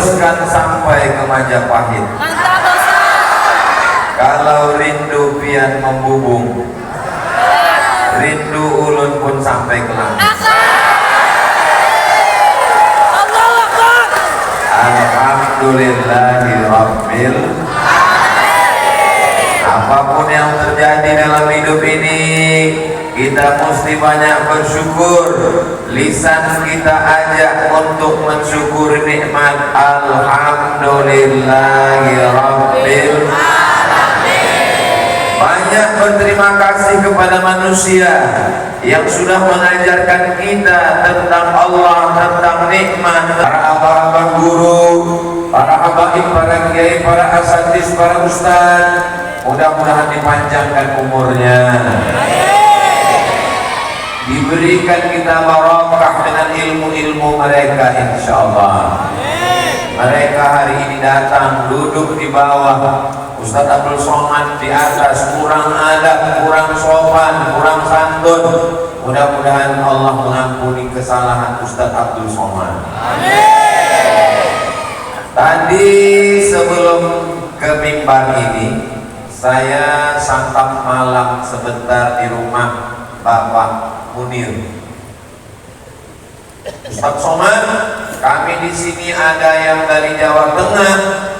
teruskan sampai ke Majapahit. Mantap Ustaz. Kalau rindu pian membubung, rindu ulun pun sampai ke langit. Allahu Akbar. Alhamdulillahi Rabbil. Apapun yang terjadi dalam hidup ini, kita mesti banyak bersyukur. Lisan kita ajak untuk mensyukuri nikmat. Alhamdulillahi Rabbil. Banyak berterima kasih kepada manusia yang sudah mengajarkan kita tentang Allah, tentang nikmat. Para abah-abah guru, para habaib, para kiai, para asatidz, para ustaz, mudah-mudahan dipanjangkan umurnya, diberikan kita barokah dengan ilmu-ilmu mereka, insyaallah. Mereka hari ini datang duduk di bawah, Ustaz Abdul Somad di atas, kurang adab, kurang sopan, kurang santun. Mudah-mudahan Allah mengampuni kesalahan Ustaz Abdul Somad. Tadi sebelum ke mimbar ini, saya santap malam sebentar di rumah Bapak Munir. Ustaz Somad, kami di sini ada yang dari Jawa Tengah,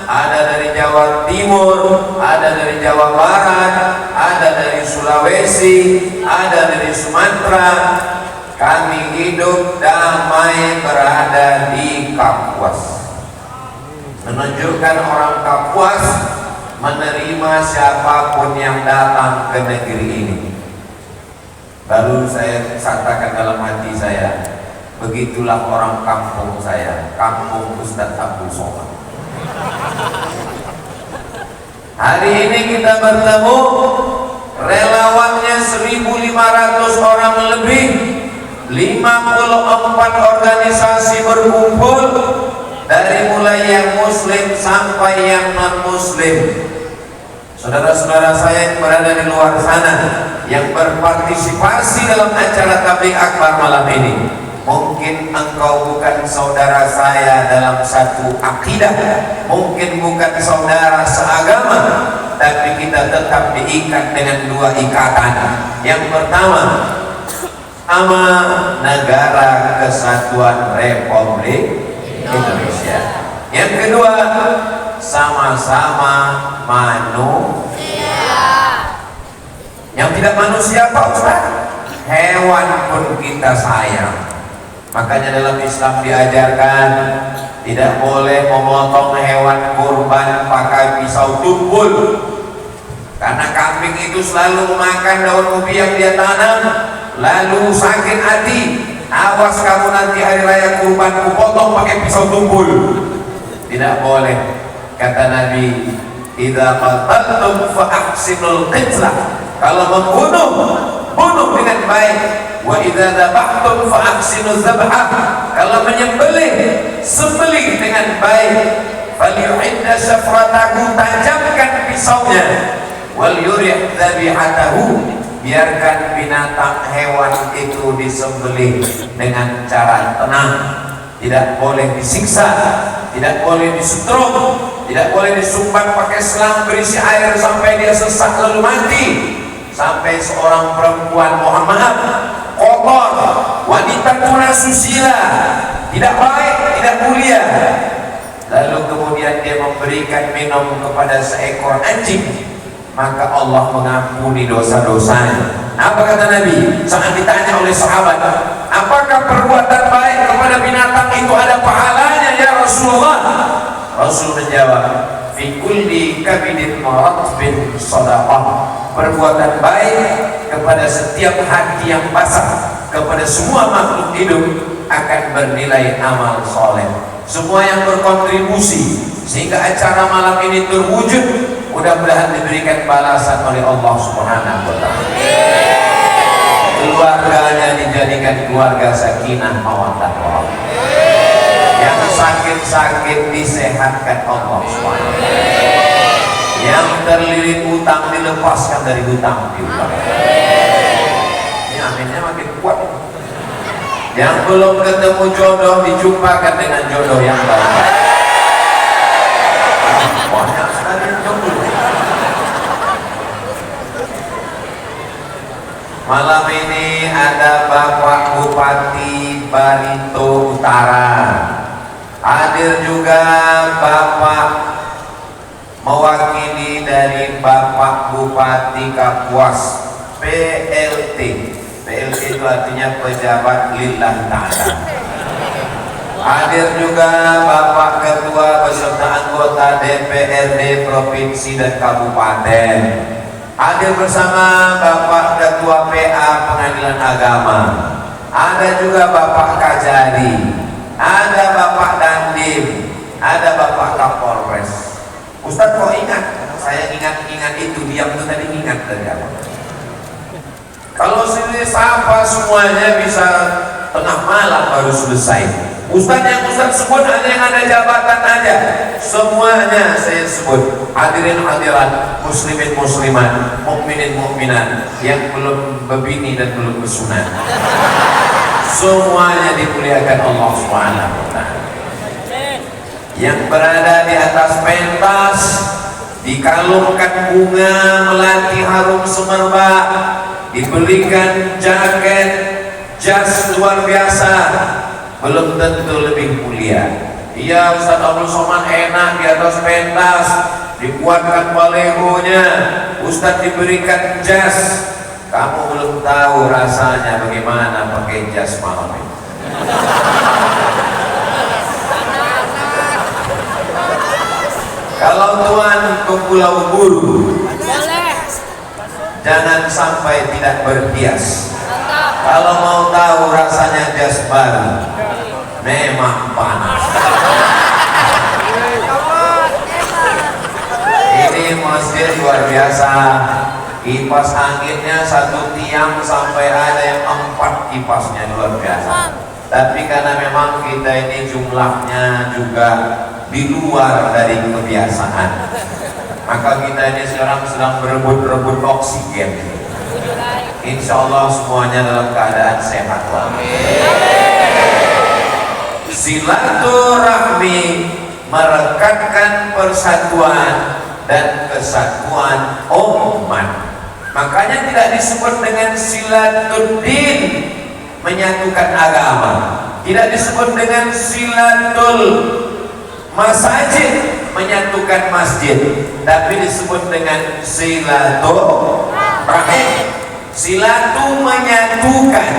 ada dari Jawa Timur, ada dari Jawa Barat, ada dari Sulawesi, ada dari Sumatera. Kami hidup damai berada di Kapuas. Menunjukkan orang Kapuas menerima siapapun yang datang ke negeri ini. Lalu saya katakan dalam hati saya, begitulah orang kampung saya, kampung Ustaz Abdul Somad. Hari ini kita bertemu, relawannya 1.500 orang lebih, 54 organisasi berkumpul, dari mulai yang muslim sampai yang non muslim. Saudara-saudara saya yang berada di luar sana, yang berpartisipasi dalam acara tabligh akbar malam ini, mungkin engkau bukan saudara saya dalam satu akidah, mungkin bukan saudara seagama, tapi kita tetap diikat dengan dua ikatan. Yang pertama, sama Negara Kesatuan Republik Indonesia. Yang kedua, sama-sama manusia. Yang tidak manusia apa Ustaz? Hewan pun kita sayang. Makanya dalam Islam diajarkan tidak boleh memotong hewan kurban pakai pisau tumpul, karena kambing itu selalu makan daun ubi yang dia tanam, lalu sakit hati. Awas kamu nanti hari raya kurban ku potong pakai pisau tumpul. Tidak boleh. Kata Nabi, idza qataltum fa ahsinul qitlah. Kalau membunuh, bunuh dengan baik. Wa idza dzabhtum fa ahsinuz dzabhah. Kalau menyembelih, sembelih dengan baik. Falyuhidda syafratahu, tajamkan pisaunya. Wal yurih dzabihatahu, biarkan binatang hewan itu disembelih dengan cara tenang. Tidak boleh disiksa, tidak boleh disetrum, tidak boleh disumbat pakai selang berisi air sampai dia sesak lalu mati. Sampai seorang perempuan, mohon maaf, kotor, wanita tuna susila, tidak baik, tidak mulia, lalu kemudian dia memberikan minum kepada seekor anjing, maka Allah mengampuni dosa-dosanya. Apa kata Nabi saat ditanya oleh sahabat, apakah perbuatan baik kepada binatang itu ada pahalanya ya Rasulullah? Rasul menjawab, fi kulli kabidin maratbin sadaqah. Perbuatan baik kepada setiap hati yang basah, kepada semua makhluk hidup akan bernilai amal soleh. Semua yang berkontribusi sehingga acara malam ini terwujud, mudah-mudahan diberikan balasan oleh Allah Subhanahu wa taala. Keluarganya dijadikan keluarga sakinah mawaddah warahmah. Yang sakit-sakit disehatkan Allah Subhanahu wa taala. Yang terlilit utang dilepaskan dari hutang piutang. Ini aminnya makin kuat. Yang belum ketemu jodoh dijumpakan dengan jodoh yang baik. banyak sekali yang jomblo. Malam ini ada Bapak Bupati Barito Utara, hadir juga Bapak mewakili dari Bapak Bupati Kapuas, PLT. PLT itu artinya pejabat lillah ta'ala. Hadir juga Bapak Ketua beserta anggota DPRD Provinsi dan Kabupaten. Hadir bersama Bapak Ketua PA Pengadilan Agama. Ada juga Bapak Kajari, ada Bapak Dandim, ada Bapak Kapolres. Ustadz kok ingat? Saya ingat itu, diam itu tadi ingat dari apa? Kalau sini sapa semuanya bisa tengah malam baru selesai. Ustadz yang Ustadz sebut hanya yang ada jabatan aja, semuanya saya sebut. Hadirin hadirat, muslimin muslimat, mukminin mukminat yang belum berbini dan belum bersunat, semuanya dimuliakan Allah SWT. Yang berada di atas pentas, dikalungkan bunga melati harum semerbak, diberikan jaket jas luar biasa, belum tentu lebih mulia. Iya, Ustaz Abdul Somad enak di atas pentas, dikuatkan balehonya, Ustaz diberikan jas. Kamu belum tahu rasanya bagaimana pakai jas malam ini. Kalau Tuhan ke Pulau Buru, jangan sampai tidak berhias. Kalau mau tahu rasanya jas baru, memang panas. Ini masjid luar biasa. Kipas anginnya satu tiang sampai ada yang 4 kipasnya, luar biasa. Tapi karena memang kita ini jumlahnya juga di luar dari kebiasaan, maka kita ini sekarang sedang berebut-rebut oksigen. Insya Allah semuanya dalam keadaan sehat. Silaturahmi merekatkan persatuan dan kesatuan umat. Makanya tidak disebut dengan silatuddin, menyatukan agama. Tidak disebut dengan silatul masajid, menyatukan masjid, tapi disebut dengan silaturahim. Silatu menyatukan,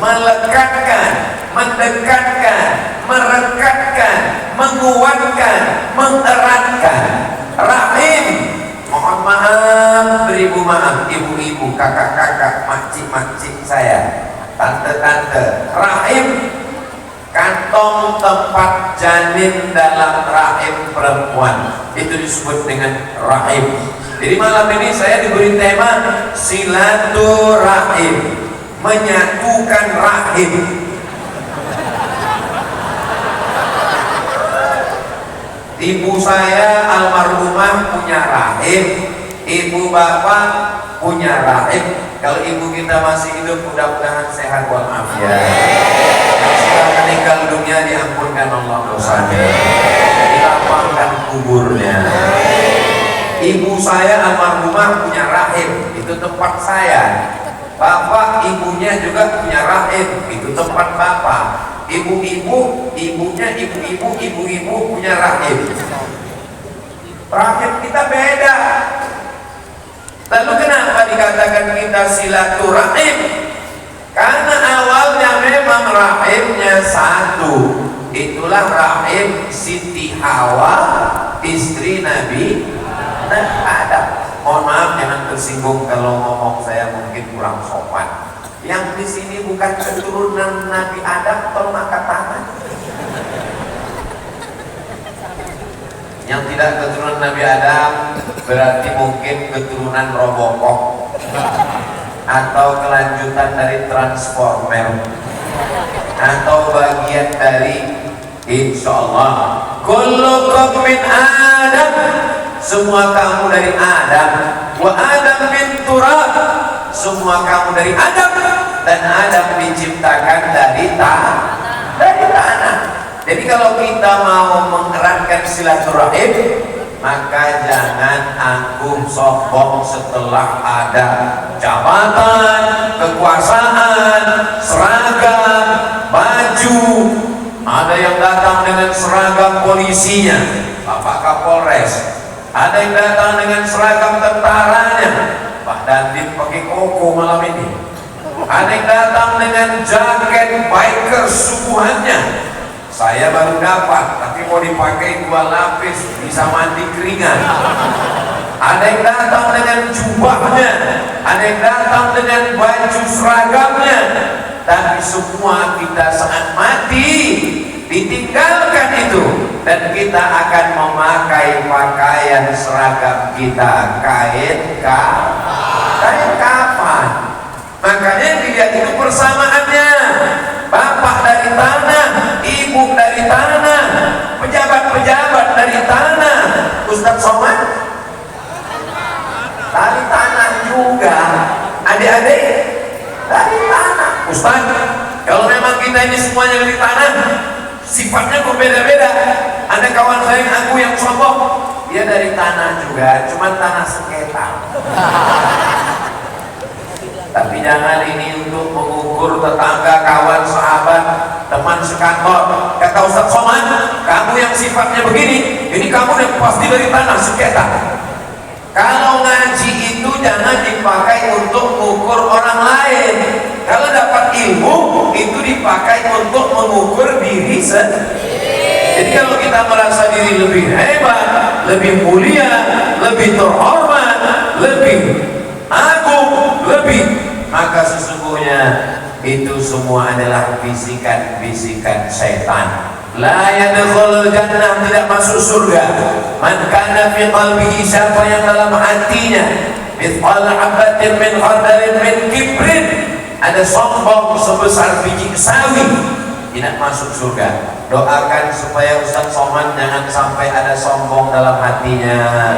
melekatkan, mendekatkan, merekatkan, menguatkan, mengeratkan. Rahim, mohon maaf, beribu maaf, ibu-ibu, kakak-kakak, makcik-makcik saya, tante-tante. Rahim, kantong tempat janin dalam rahim perempuan, itu disebut dengan rahim. Jadi malam ini saya diberi tema silaturahim, menyatukan rahim. Ibu saya almarhumah punya rahim, ibu bapak punya rahim. Kalau ibu kita masih hidup, mudah-mudahan sehat walafiat. Sudah meninggal dunia, diampunkan Allah dosanya, dilapangkan kuburnya. Ibu saya almarhumah punya rahim, itu tempat saya. Bapak ibunya juga punya rahim, itu tempat bapak. Ibu-ibu, ibunya ibu-ibu, ibu-ibu punya rahim. Rahim kita beda. Lalu kenapa dikatakan kita silaturahim? Karena awalnya memang rahimnya satu. Itulah rahim Siti Hawa, istri Nabi Adam. Mohon maaf jangan tersinggung kalau ngomong saya mungkin kurang sopan. Yang di sini bukan keturunan Nabi Adam, tolong angkat tangan. Yang tidak keturunan Nabi Adam berarti mungkin keturunan Robocop atau kelanjutan dari Transformer atau bagian dari insyaallah kullukum min Adam, semua kamu dari Adam, wa Adam min turab, semua kamu dari Adam, dan Adam diciptakan dari tanah. Jadi kalau kita mau mengeratkan silaturahim, maka jangan angkuh sombong setelah ada jabatan, kekuasaan, seragam, baju. Ada yang datang dengan seragam polisinya, Bapak Kapolres. Ada yang datang dengan seragam tentaranya, Pak Dandim pakai koko malam ini. Ada yang datang dengan jaket biker subuhannya. Saya baru dapat, tapi mau dipakai 2 lapis, bisa mandi keringat. Ada yang datang dengan jubahnya, ada yang datang dengan baju seragamnya. Tapi semua kita saat mati ditinggalkan itu, dan kita akan memakai pakaian seragam kita, kain kafan. Makanya dilihat itu persamaannya. Bapak dari tanah, ibu dari tanah, pejabat-pejabat dari tanah. Ustadz Somad dari tanah juga, adik-adik dari tanah. Ustadz, kalau memang kita ini semuanya dari tanah, sifatnya kok beda-beda. Ada kawan saya yang aku yang sombong, dia dari tanah juga, cuma tanah sekitar. Tapi jangan ini untuk mengukur tetangga, kawan, sahabat, teman sekantor. Kata Ustadz Somad, kamu yang sifatnya begini, ini kamu yang pasti dari tanah sekitar. Kalau ngaji itu jangan dipakai untuk mengukur orang lain. Kalau dapat ilmu itu dipakai untuk mengukur diri sendiri. Jadi kalau kita merasa diri lebih hebat, lebih mulia, lebih terhormat, lebih agung, maka sesungguhnya itu semua adalah bisikan-bisikan setan. La yadkhulul jannah, tidak masuk surga. Man kana fi qalbihi, siapa yang dalam hatinya mithqal habatin min khardalin min kibrin, ada sombong sebesar biji sawi, tidak masuk surga. Doakan supaya Ustadz Somad jangan sampai ada sombong dalam hatinya.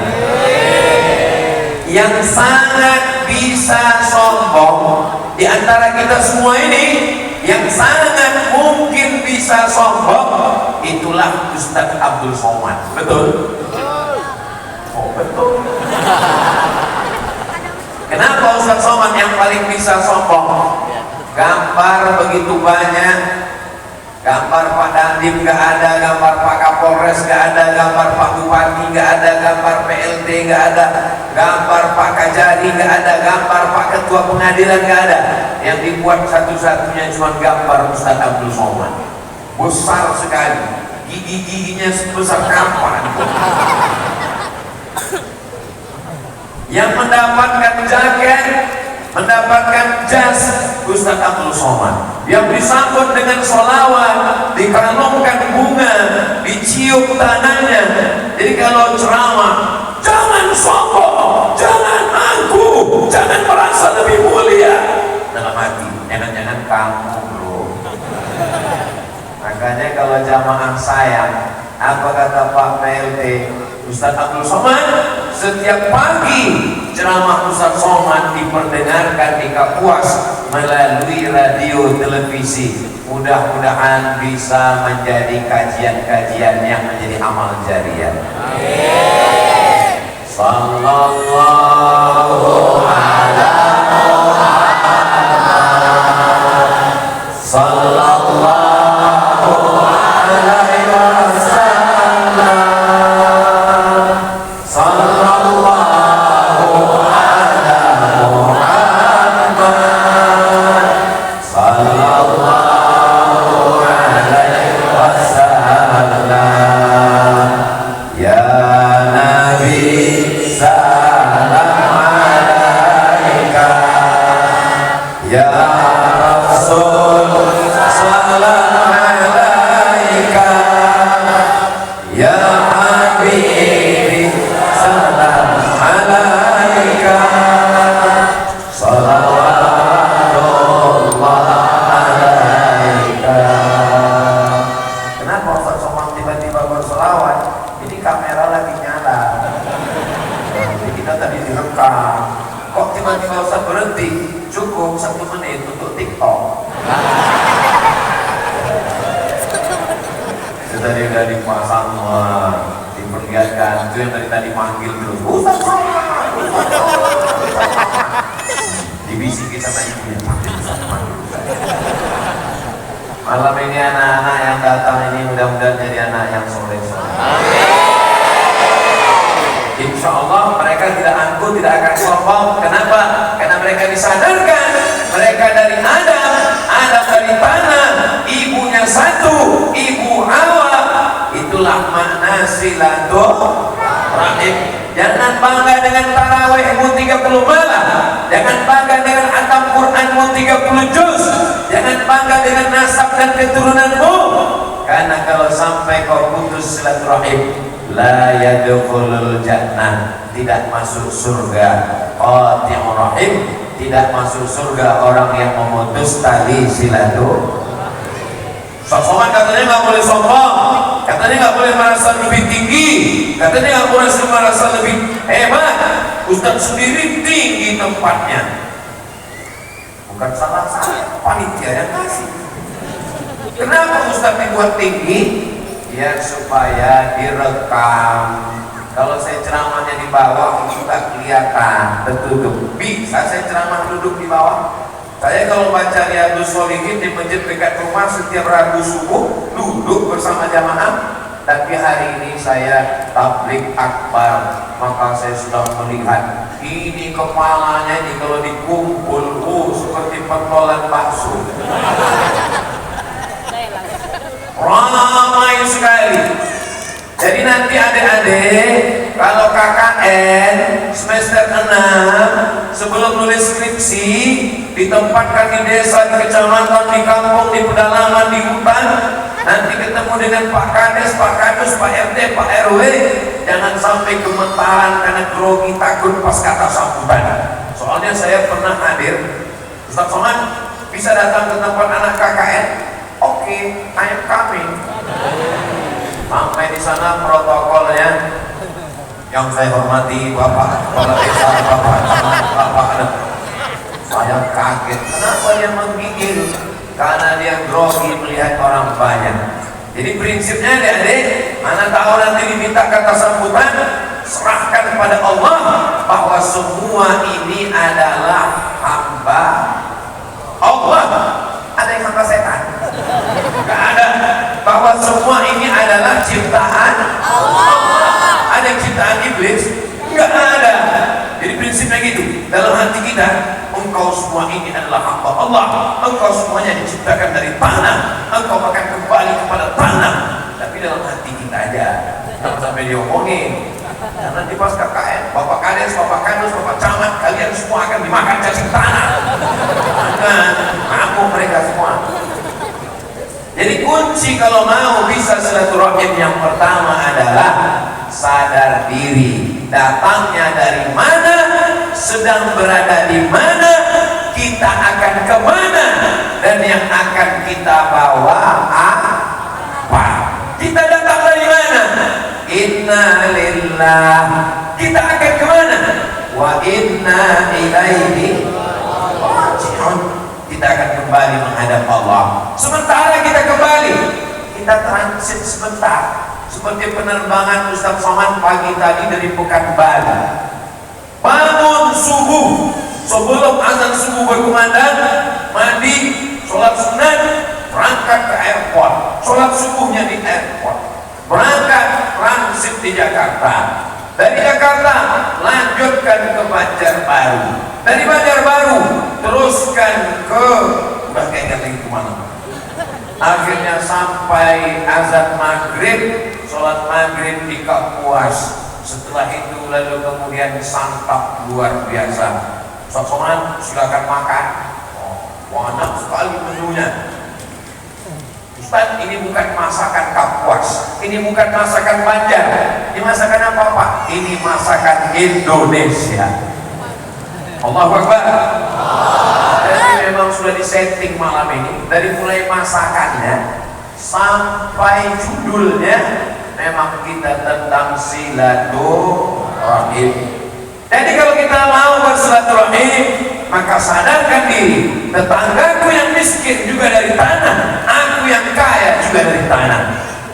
Yang sangat bisa sombong di antara kita semua ini, yang sangat mungkin bisa sombong, itulah Ustadz Abdul Somad. Betul? Oh betul. Kenapa Ustadz Somad yang paling bisa sombong? Gambar begitu banyak. Gambar Pak Dandim gak ada, gambar Pak Kapolres gak ada, gambar Pak Bupati gak ada, gambar PLT gak ada, gambar Pak Kajari gak ada, gambar Pak Ketua Pengadilan gak ada. Yang dibuat satu-satunya cuma gambar Ustadz Abdul Somad. Besar sekali, gigi-giginya sebesar kapan. Yang mendapatkan jaket, mendapatkan jas, Ustadz Abdul Somad. Yang disambut dengan sholawat, dikalungkan bunga, dicium tangannya. Jadi kalau ceramah, jangan sombong, jangan angkuh, jangan merasa lebih mulia. Dalam hati, jangan-jangan kamu bro. Makanya kalau jamaah sayang, apa kata Pak PLT Ustadz Abdul Somad, setiap pagi ceramah Ustadz Somad diperdengarkan di Kapuas melalui radio televisi. Mudah-mudahan bisa menjadi kajian-kajian yang menjadi amal jariah. Sallallahu ala Muhammad, sallallahu alaihi wasallam, sallallahu ala Muhammad, sallallahu alaihi wasallam. Ya Nabi salam alaika, ya Rasul salam alaika, ya Habibi salam alaika, salawatullah alaika. Kenapa Ustadz Somad tiba-tiba berselawat? Ini kamera lagi nyala. Jadi kita tadi direkam. Kok tiba-tiba Ustadz berhenti? Cukup 1 menit untuk TikTok. Itu tadi udah dipasang semua, diperlihatkan. Itu yang tadi manggil terus, Ustaz saya, dibisiki sama ibunya, malam ini anak-anak yang datang ini mudah-mudahan jadi anak yang soleh-soleh. Insya Allah mereka tidak angkuh, tidak akan sombong. Kenapa? Karena mereka disadarkan mereka dari Adam, Adam dari tanah, ibunya satu, ibu Hawa. Itulah makna silaturahim. Jangan bangga dengan tarawihmu 30 malam, jangan bangga dengan khatam Quranmu 30 juz, jangan bangga dengan nasab dan keturunanmu. Karena kalau sampai kau putus silaturahim, la yadkhulul jannah, tidak masuk surga. Qati'ur rahim, tidak masuk surga orang yang memutus tali silaturahim. Sombong katanya nggak boleh sombong, katanya nggak boleh merasa lebih tinggi, katanya nggak boleh merasa lebih hebat. Ustaz sendiri tinggi tempatnya, bukan salah saya, panitia yang kasih. Kenapa Ustaz dibuat tinggi? Ya supaya direkam. Kalau saya ceramahnya di bawah itu nggak kelihatan, tertutup. Bisa saya ceramah duduk di bawah? Saya kalau baca Riyadhus Shalihin di masjid dekat rumah setiap Rabu subuh duduk bersama jamaah. Tapi hari ini saya tabligh akbar, maka saya sudah melihat ini kepalanya ini kalau dikumpul seperti pentolan bakso. Ramai sekali. Jadi nanti adik-adik kalau KKN semester 6 sebelum nulis skripsi ditempatkan di desa, di kecamatan, di kampung, di pedalaman, di hutan, nanti ketemu dengan Pak Kades, Pak Kadus, Pak RT, Pak RW, jangan sampai gemetaran karena grogi takut pas kata sambutan. Soalnya saya pernah hadir, Ustaz Somad bisa datang ke tempat anak KKN? Oke, I am coming. Sampai di sana protokolnya yang saya hormati Bapak Kepala Desa, Bapak Camat, Bapak ada. Saya kaget, kenapa dia menggigil? Karena dia grogi melihat orang banyak. Jadi prinsipnya adik-adik, mana tahu nanti diminta kata sambutan, serahkan kepada Allah bahwa semua ini adalah hamba Allah. Ada yang hamba setan? Gak ada. Bahwa semua ini adalah ciptaan Allah. Ada yang ciptaan iblis? Gak ada. Jadi prinsipnya gitu. Dalam hati kita, engkau semua ini adalah hamba Allah. Engkau semuanya diciptakan dari tanah. Engkau akan kembali kepada tanah. Tapi dalam hati kita aja. Jangan sampai diomongin. Dan nanti pas KKN, Bapak Kades, Bapak Kadus, Bapak Camat, kalian semua akan dimakan cacing tanah. Jangan, ngaku mereka semua. Jadi kunci kalau mau bisa silaturahim yang pertama adalah sadar diri, datangnya dari mana, sedang berada di mana, kita akan kemana, dan yang akan kita bawa apa. Kita datang dari mana? Inna lillah. Kita akan kemana? Wa inna ilaihi raji'un. Kita akan kembali menghadap Allah. Sementara kita kembali, kita transit sebentar. Seperti penerbangan Ustaz Somad pagi tadi dari Pekanbaru. Bangun subuh, sebelum azan subuh berkumandang, mandi, sholat sunat, berangkat ke airport. Sholat subuhnya di airport. Berangkat transit di Jakarta. Dari Jakarta lanjutkan ke Banjarbaru. Dari Banjarbaru teruskan ke udah kayak lagi kemana. Akhirnya sampai azan maghrib, sholat maghrib di Kapuas. Setelah itu lalu kemudian santap luar biasa. Ustaz Somad silakan makan. Banyak sekali menunya. Ustaz, ini bukan masakan Kapuas, ini bukan masakan Banjar, ini masakan apa Pak? Ini masakan Indonesia. Allahu Akbar. Jadi memang sudah disetting malam ini, dari mulai masakannya sampai judulnya memang kita tentang silaturahim. Jadi kalau kita mau bersilaturahim, maka sadarkan diri, tetanggaku yang miskin juga dari tanah, aku yang kaya juga dari tanah.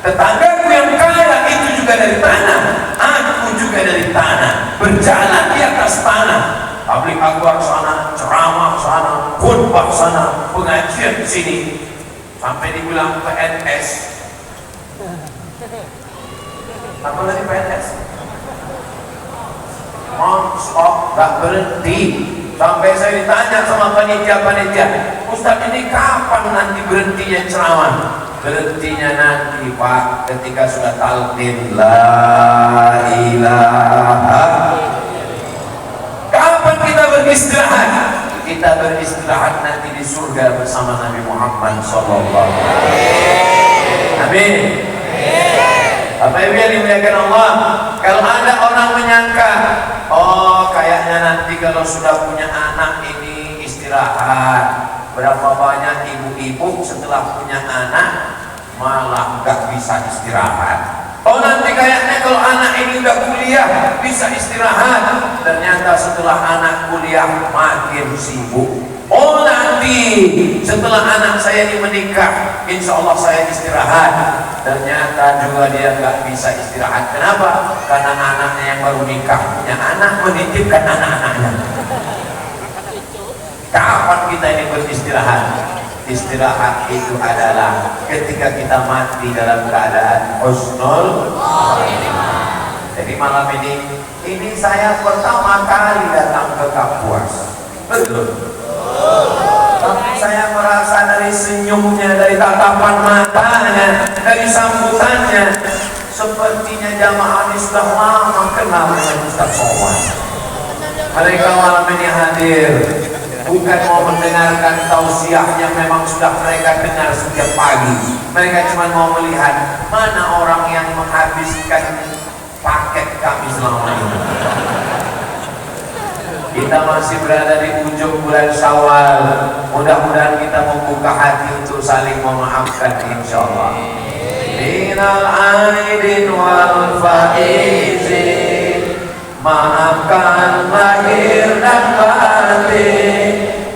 Tetanggaku yang kaya itu juga dari tanah, aku juga dari tanah, berjalan di atas tanah. Tablik akbar sana, ceramah sana, khutbah sana, pengajian di sini, sampai dibilang PNS. Apa lagi PNS? Non-stop, gak berhenti. Sampai saya ditanya sama panitia-panitia, Ustaz ini kapan nanti berhentinya ceramah? Berhentinya nanti Pak, ketika sudah talqin la ilaha. Kapan kita beristirahat? Kita beristirahat nanti di surga bersama Nabi Muhammad SAW. Amin. Bapak Ibu yang dimuliakan Allah, kalau ada orang menyangka, oh kayaknya nanti kalau sudah punya anak ini istirahat. Berapa banyak ibu-ibu setelah punya anak malah gak bisa istirahat. Oh nanti kayaknya kalau anak ini udah kuliah bisa istirahat. Ternyata setelah anak kuliah makin sibuk. Oh nanti setelah anak saya ini menikah, insya Allah saya istirahat. Ternyata juga dia nggak bisa istirahat. Kenapa? Karena anaknya yang baru nikah punya anak menitipkan anak-anaknya. Kapan kita ini beristirahat? Istirahat itu adalah ketika kita mati dalam keadaan husnul khotimah. Jadi malam ini saya pertama kali datang ke Kapuas. Betul. Tapi saya merasa dari senyumnya, dari tatapan matanya, dari sambutannya, sepertinya jamaah ini sudah lama kenal dengan Ustaz Somad. Mereka malam ini hadir bukan mau mendengarkan tausiahnya, memang sudah mereka dengar setiap pagi. Mereka cuma mau melihat mana orang yang menghabiskan paket kami selama ini. Kita masih berada di ujung bulan Syawal. Mudah-mudahan kita membuka hati untuk saling memaafkan insyaallah. Minal aidin wal faizin, maafkan lahir dan batin.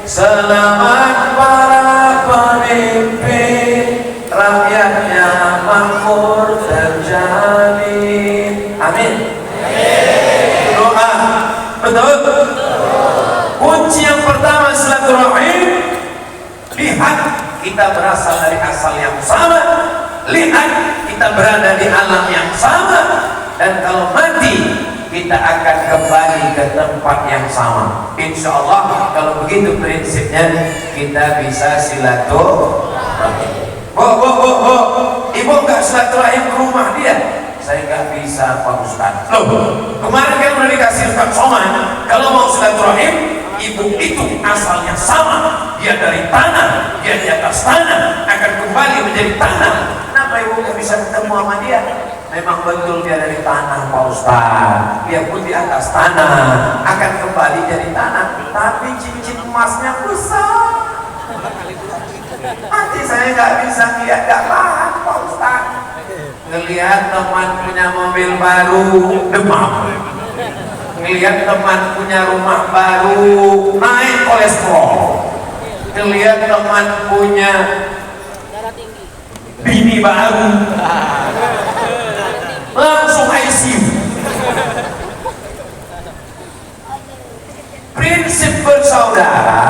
Selamat para pemimpin, rakyatnya makmur terjamin. Amin. Doa betul. Kunci yang pertama silaturahim. Lihat kita berasal dari asal yang sama, lihat kita berada di alam yang sama, dan kalau mati kita akan kembali ke tempat yang sama. Insya Allah kalau begitu prinsipnya kita bisa silaturahim. Ibu nggak silaturahim ke rumah dia? Saya nggak bisa Pak Ustaz. Loh, kemarin kan udah dikasih Ustaz Somad, kalau mau silaturahim, ibu itu asalnya sama, dia dari tanah, dia di atas tanah, akan kembali menjadi tanah. Kenapa ibu nggak bisa ketemu sama dia? Memang betul dia dari tanah Pak Ustaz, dia pun di atas tanah, akan kembali jadi tanah, tapi cincin emasnya besar. Nanti saya nggak bisa lihat, nggak tahan Pak Ustaz. Ngelihat teman punya mobil baru demam, ngelihat teman punya rumah baru naik kolesterol, ngelihat teman punya bini baru langsung ICU. Prinsip bersaudara,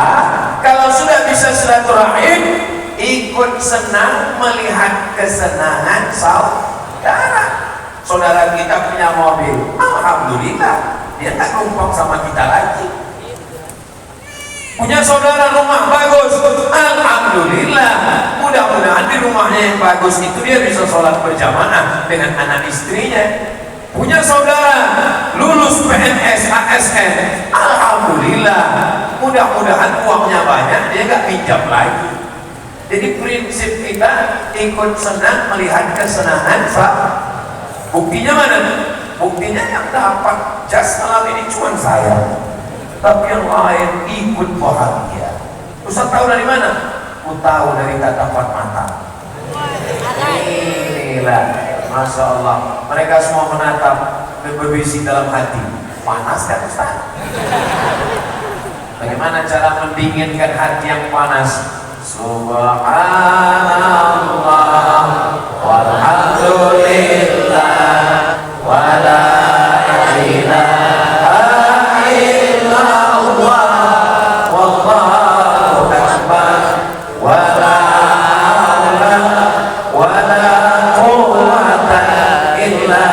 kalau sudah bisa silaturahim, ikut senang melihat kesenangan saudara. Saudara kita punya mobil, alhamdulillah, dia tak numpang sama kita lagi. Punya saudara rumah bagus, alhamdulillah, mudah-mudahan di rumahnya yang bagus itu dia bisa sholat berjamaah dengan anak istrinya. Punya saudara lulus PNS ASN, alhamdulillah, mudah-mudahan uangnya banyak, dia gak pinjam lagi. Jadi prinsip kita ikut senang melihat kesenangan saudara. Buktinya mana? Buktinya yang dapat jas malam ini cuma saya, tapi yang lain ikut bahagia. Ustaz tahu dari mana? Ku tahu dari tatapan mata. Inilah, Masya Allah, mereka semua menatap dan berbisik dalam hati. Panas kan Ustaz? Bagaimana cara mendinginkan hati yang panas? Subhanallah walhamdulillah la ilaha illallah wallahu akbar wa la haula wa la quwwata illa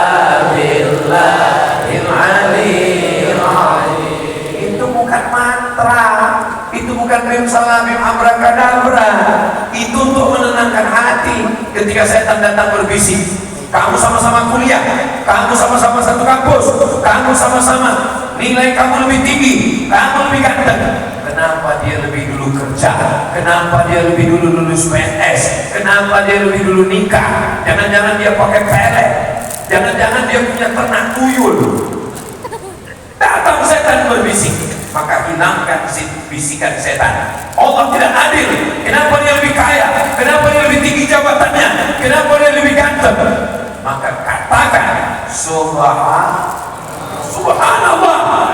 billahil aliyyil azim. Itu bukan mantra, itu bukan bim salam bim abrakadabra, itu untuk menenangkan hati ketika setan datang berbisik. Kamu sama-sama kuliah, kamu sama-sama satu kampus, kamu sama-sama nilai kamu lebih tinggi, kamu lebih ganteng. Kenapa dia lebih dulu kerja? Kenapa dia lebih dulu lulus PNS? Kenapa dia lebih dulu nikah? Jangan-jangan dia pakai pelet, jangan-jangan dia punya ternak tuyul. Datang setan berbisik, maka hilangkan bisikan setan. Allah tidak adil. Kenapa dia lebih kaya? Kenapa dia lebih tinggi jabatannya? Kenapa dia lebih ganteng? Maka katakan subhanallah,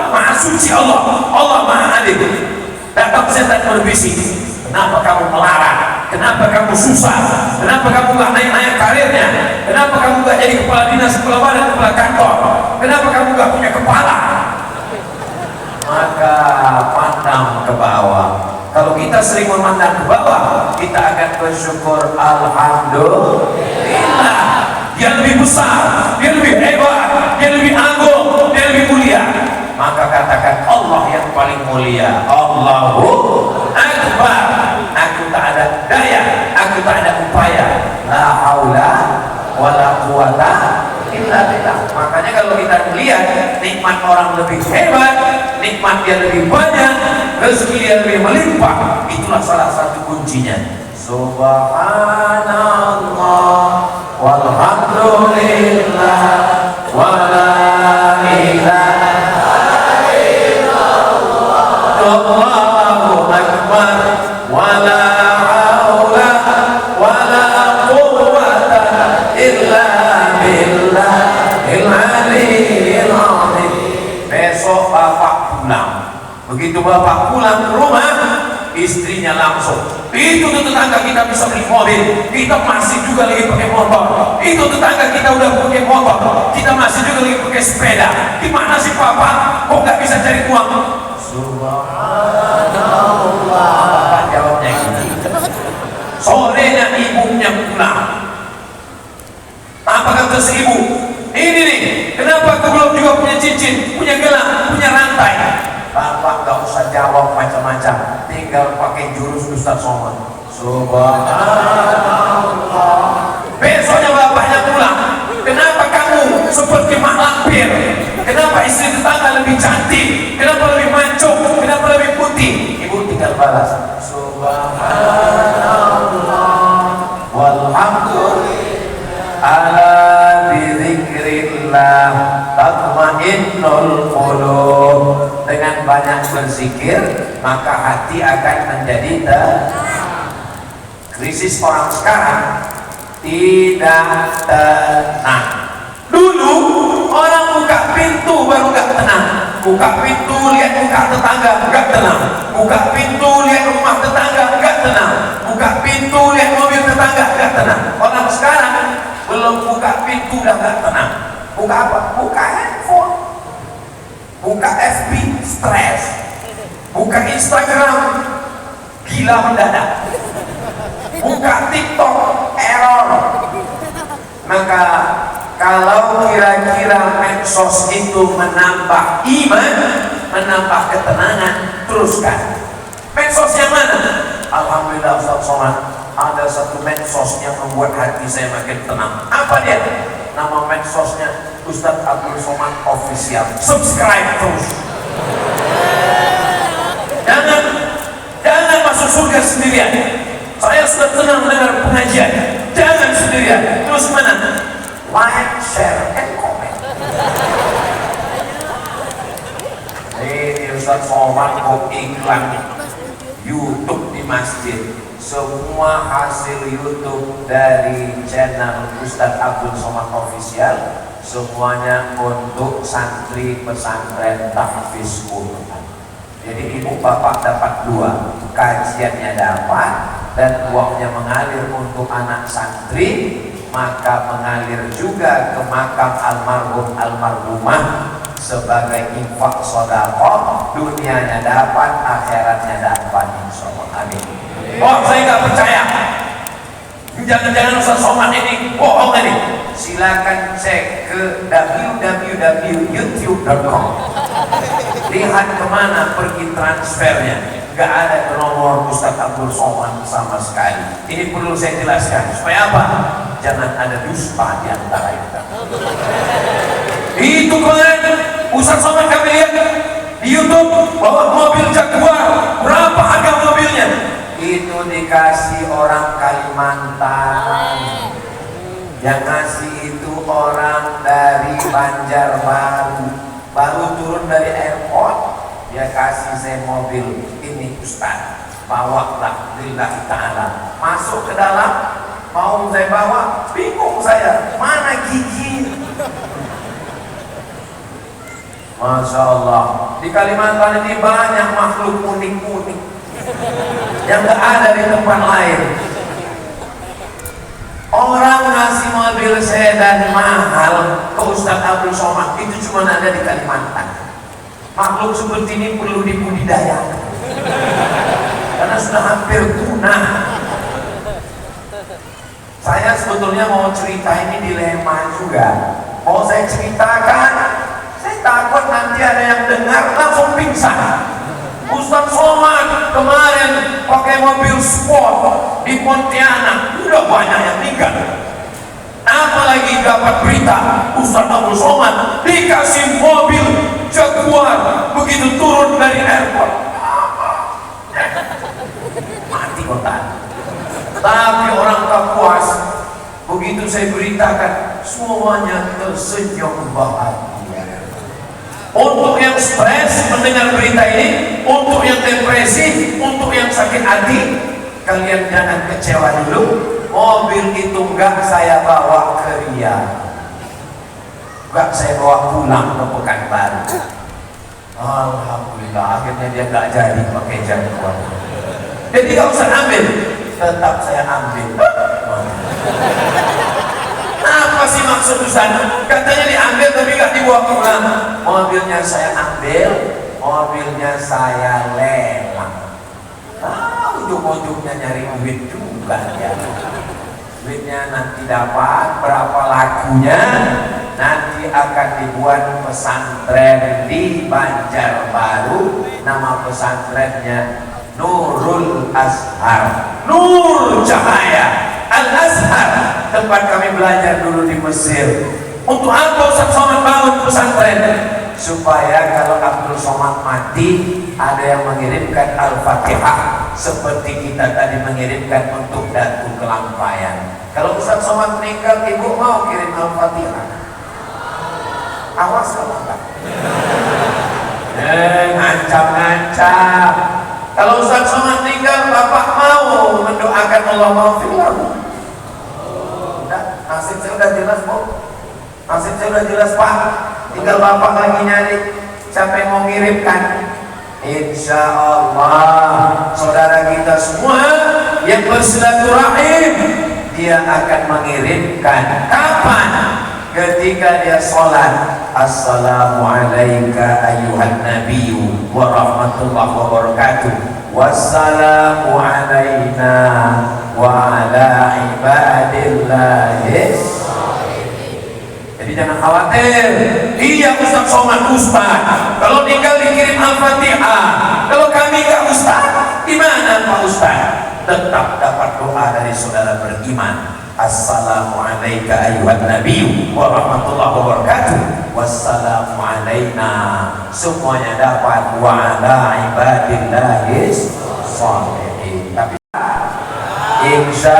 maha suci Allah, Allah maha adil. Datang setan berbisik, kenapa kamu melarang? Kenapa kamu susah? Kenapa kamu gak naik-naik karirnya? Kenapa kamu gak jadi kepala dinas, kepala badan, kepala kantor? Kenapa kamu gak punya kepala? Maka pandang ke bawah. Kalau kita sering memandang ke bawah, kita akan bersyukur alhamdulillah. Dia lebih besar, dia lebih hebat, dia lebih agung, dia lebih mulia. Maka katakan Allah yang paling mulia, Allahu Akbar. Aku tak ada daya, aku tak ada upaya, la haula wala quwata illa billah. Makanya kalau kita melihat nikmat orang lebih hebat, nikmat dia lebih banyak, rezeki dia lebih melimpah, itulah salah satu kuncinya. Subhanallah walhamdulillah wa la ilaha illallah Allahu akbar wa la haula wa la quwwata illa billahil aliyyil azim. Besok bapak pulang. Begitu bapak pulang ke rumah, istrinya langsung, itu tetangga kita bisa beli mobil, kita masih juga lagi pakai motor. Itu tetangga kita udah pakai motor, kita masih juga lagi pakai sepeda. Gimana sih papa, kok nggak bisa cari uang? Subhanallah. Bapak jawabnya gitu. Sorenya ibunya pulang. Apa kata si ibu? Ini nih, kenapa aku belum juga punya cincin, punya gelang, punya rantai? Bapak gak usah jawab macam-macam, tinggal pakai jurus Ustaz Somad. Subhanallah. Besoknya bapaknya pulang, kenapa kamu seperti mak lampir? Kenapa istri tetangga lebih cantik? Kenapa lebih mancung? Kenapa lebih putih? Ibu tinggal balas Subhanallah walhamdulillah ala bizikrillah tatmainnul qulub. Dengan banyak berzikir, maka hati akan menjadi tenang. Krisis orang sekarang tidak tenang. Dulu orang buka pintu baru gak tenang, buka pintu lihat muka tetangga gak tenang, buka pintu lihat rumah tetangga gak tenang, buka pintu lihat mobil tetangga gak tenang. Orang sekarang belum buka pintu udah gak tenang. Buka apa? Buka handphone, buka FB stres, buka Instagram gila mendadak, buka TikTok error. Maka kalau kira-kira medsos itu menambah iman, menambah ketenangan, teruskan. Medsos yang mana? Alhamdulillah Ustaz Somad, ada satu medsos yang membuat hati saya makin tenang. Apa dia? Nama medsosnya Ustaz Abdul Somad Official. Subscribe terus. Jangan masuk surga sendirian. Saya sudah tenang mendengar pengajian. Jangan sendirian. Terus mana? Like, share, and comment. Ini Ustaz Somad kok iklan YouTube di masjid. Semua hasil YouTube dari channel Ustaz Abdul Somad Official semuanya untuk santri pesantren tahfiz Quran. Jadi ibu bapak dapat dua, kajiannya dapat dan uangnya mengalir untuk anak santri, maka mengalir juga ke makam almarhum almarhumah sebagai infak sedekah, dunianya dapat, akhiratnya dapat, insyaallah. Amin. Oh, saya nggak percaya. Jangan-jangan Ustaz Somad ini bohong ini. Silakan cek ke www.youtube.com. Lihat kemana pergi transfernya. Gak ada ke nomor Ustaz Abdul Somad sama sekali. Ini perlu saya jelaskan. Supaya apa? Jangan ada dusta di antara kita. Itu kemarin Ustaz Somad kami lihat di YouTube bawa mobil Jaguar. Berapa harga mobilnya? Itu dikasih orang Kalimantan. Yang ngasih itu orang dari Banjarbaru, baru turun dari airport. Dia kasih saya mobil ini, Ustaz, bawalah lillahi ta'ala. Masuk ke dalam, mau saya bawa, bingung saya, mana gigi? Masya Allah, di Kalimantan ini banyak makhluk unik-unik yang gak ada di tempat lain. Orang ngasih mobil sedan mahal ke Ustaz Abdul Somad itu cuma ada di Kalimantan. Makhluk seperti ini perlu dibudidayakan karena sudah hampir punah. Saya sebetulnya mau cerita ini dilema juga. Mau saya ceritakan, saya takut nanti ada yang dengar langsung pingsan. Ustaz Somad kemarin pakai mobil sport di Pontianak, udah banyak yang meninggal. Apalagi dapat berita Ustaz Abdul Somad dikasih mobil Jaguar begitu turun dari airport, mati kotak. Tapi orang tak puas. Begitu saya beritakan, semuanya tersenyum bahagia. Untuk yang stres mendengar berita ini, untuk yang depresi, untuk yang sakit hati, kalian jangan kecewa dulu. Mobil itu enggak saya bawa ke Riyadh, enggak saya bawa pulang ke Pekanbaru. Alhamdulillah, akhirnya dia enggak jadi pakai Jaguar. Jadi enggak usah ambil, tetap saya ambil. Apa sih maksud Ustaz? Katanya diambil tapi enggak dibawa pulang. Mobilnya saya ambil, mobilnya saya lelang. Ujung-ujungnya nyari duit juga ya. Duitnya nanti dapat, berapa lakunya nanti akan dibuat pesantren di Banjarbaru. Nama pesantrennya Nurul Azhar, Nur Cahaya Al-Azhar, tempat kami belajar dulu di Mesir. Untuk apa Ustaz Somad bangun pesantren? Supaya kalau Abdul Somad mati, ada yang mengirimkan Al-Fatihah seperti kita tadi mengirimkan untuk Datu Kelampayan. Kalau Ustaz Somad meninggal, ibu mau kirim Al-Fatihah? Awas kalau enggak. Ngancam-ngancam. Kalau Ustaz Somad meninggal, bapak mau mendoakan Allah maafir lahu? Nasib saya udah jelas, Bu. Nasib saya udah jelas, Pak. Tinggal bapak lagi nyari siapa yang mau ngirimkan. Insya Allah saudara kita semua yang bersilaturahim, dia akan mengirimkan. Kapan? Ketika dia sholat, Assalamualaikum ayyuhan nabiyyu wa rahmatullahi wa barakatuh, wassalamu alaina wa ala ibadillahis. Jadi jangan khawatir. Iya Ustaz Somad Ustaz, kalau tinggal dikirim Al-Fatihah. Kalau kami enggak Ustaz, gimana Pak Ustaz? Tetap dapat doa dari saudara beriman. Assalamualaikum ayyuhan nabiyyu wa rahmatullahi wa barakatuh, wassalamu alaina, semuanya dapat, wa ala ibadillahis sholihin. Tapi insya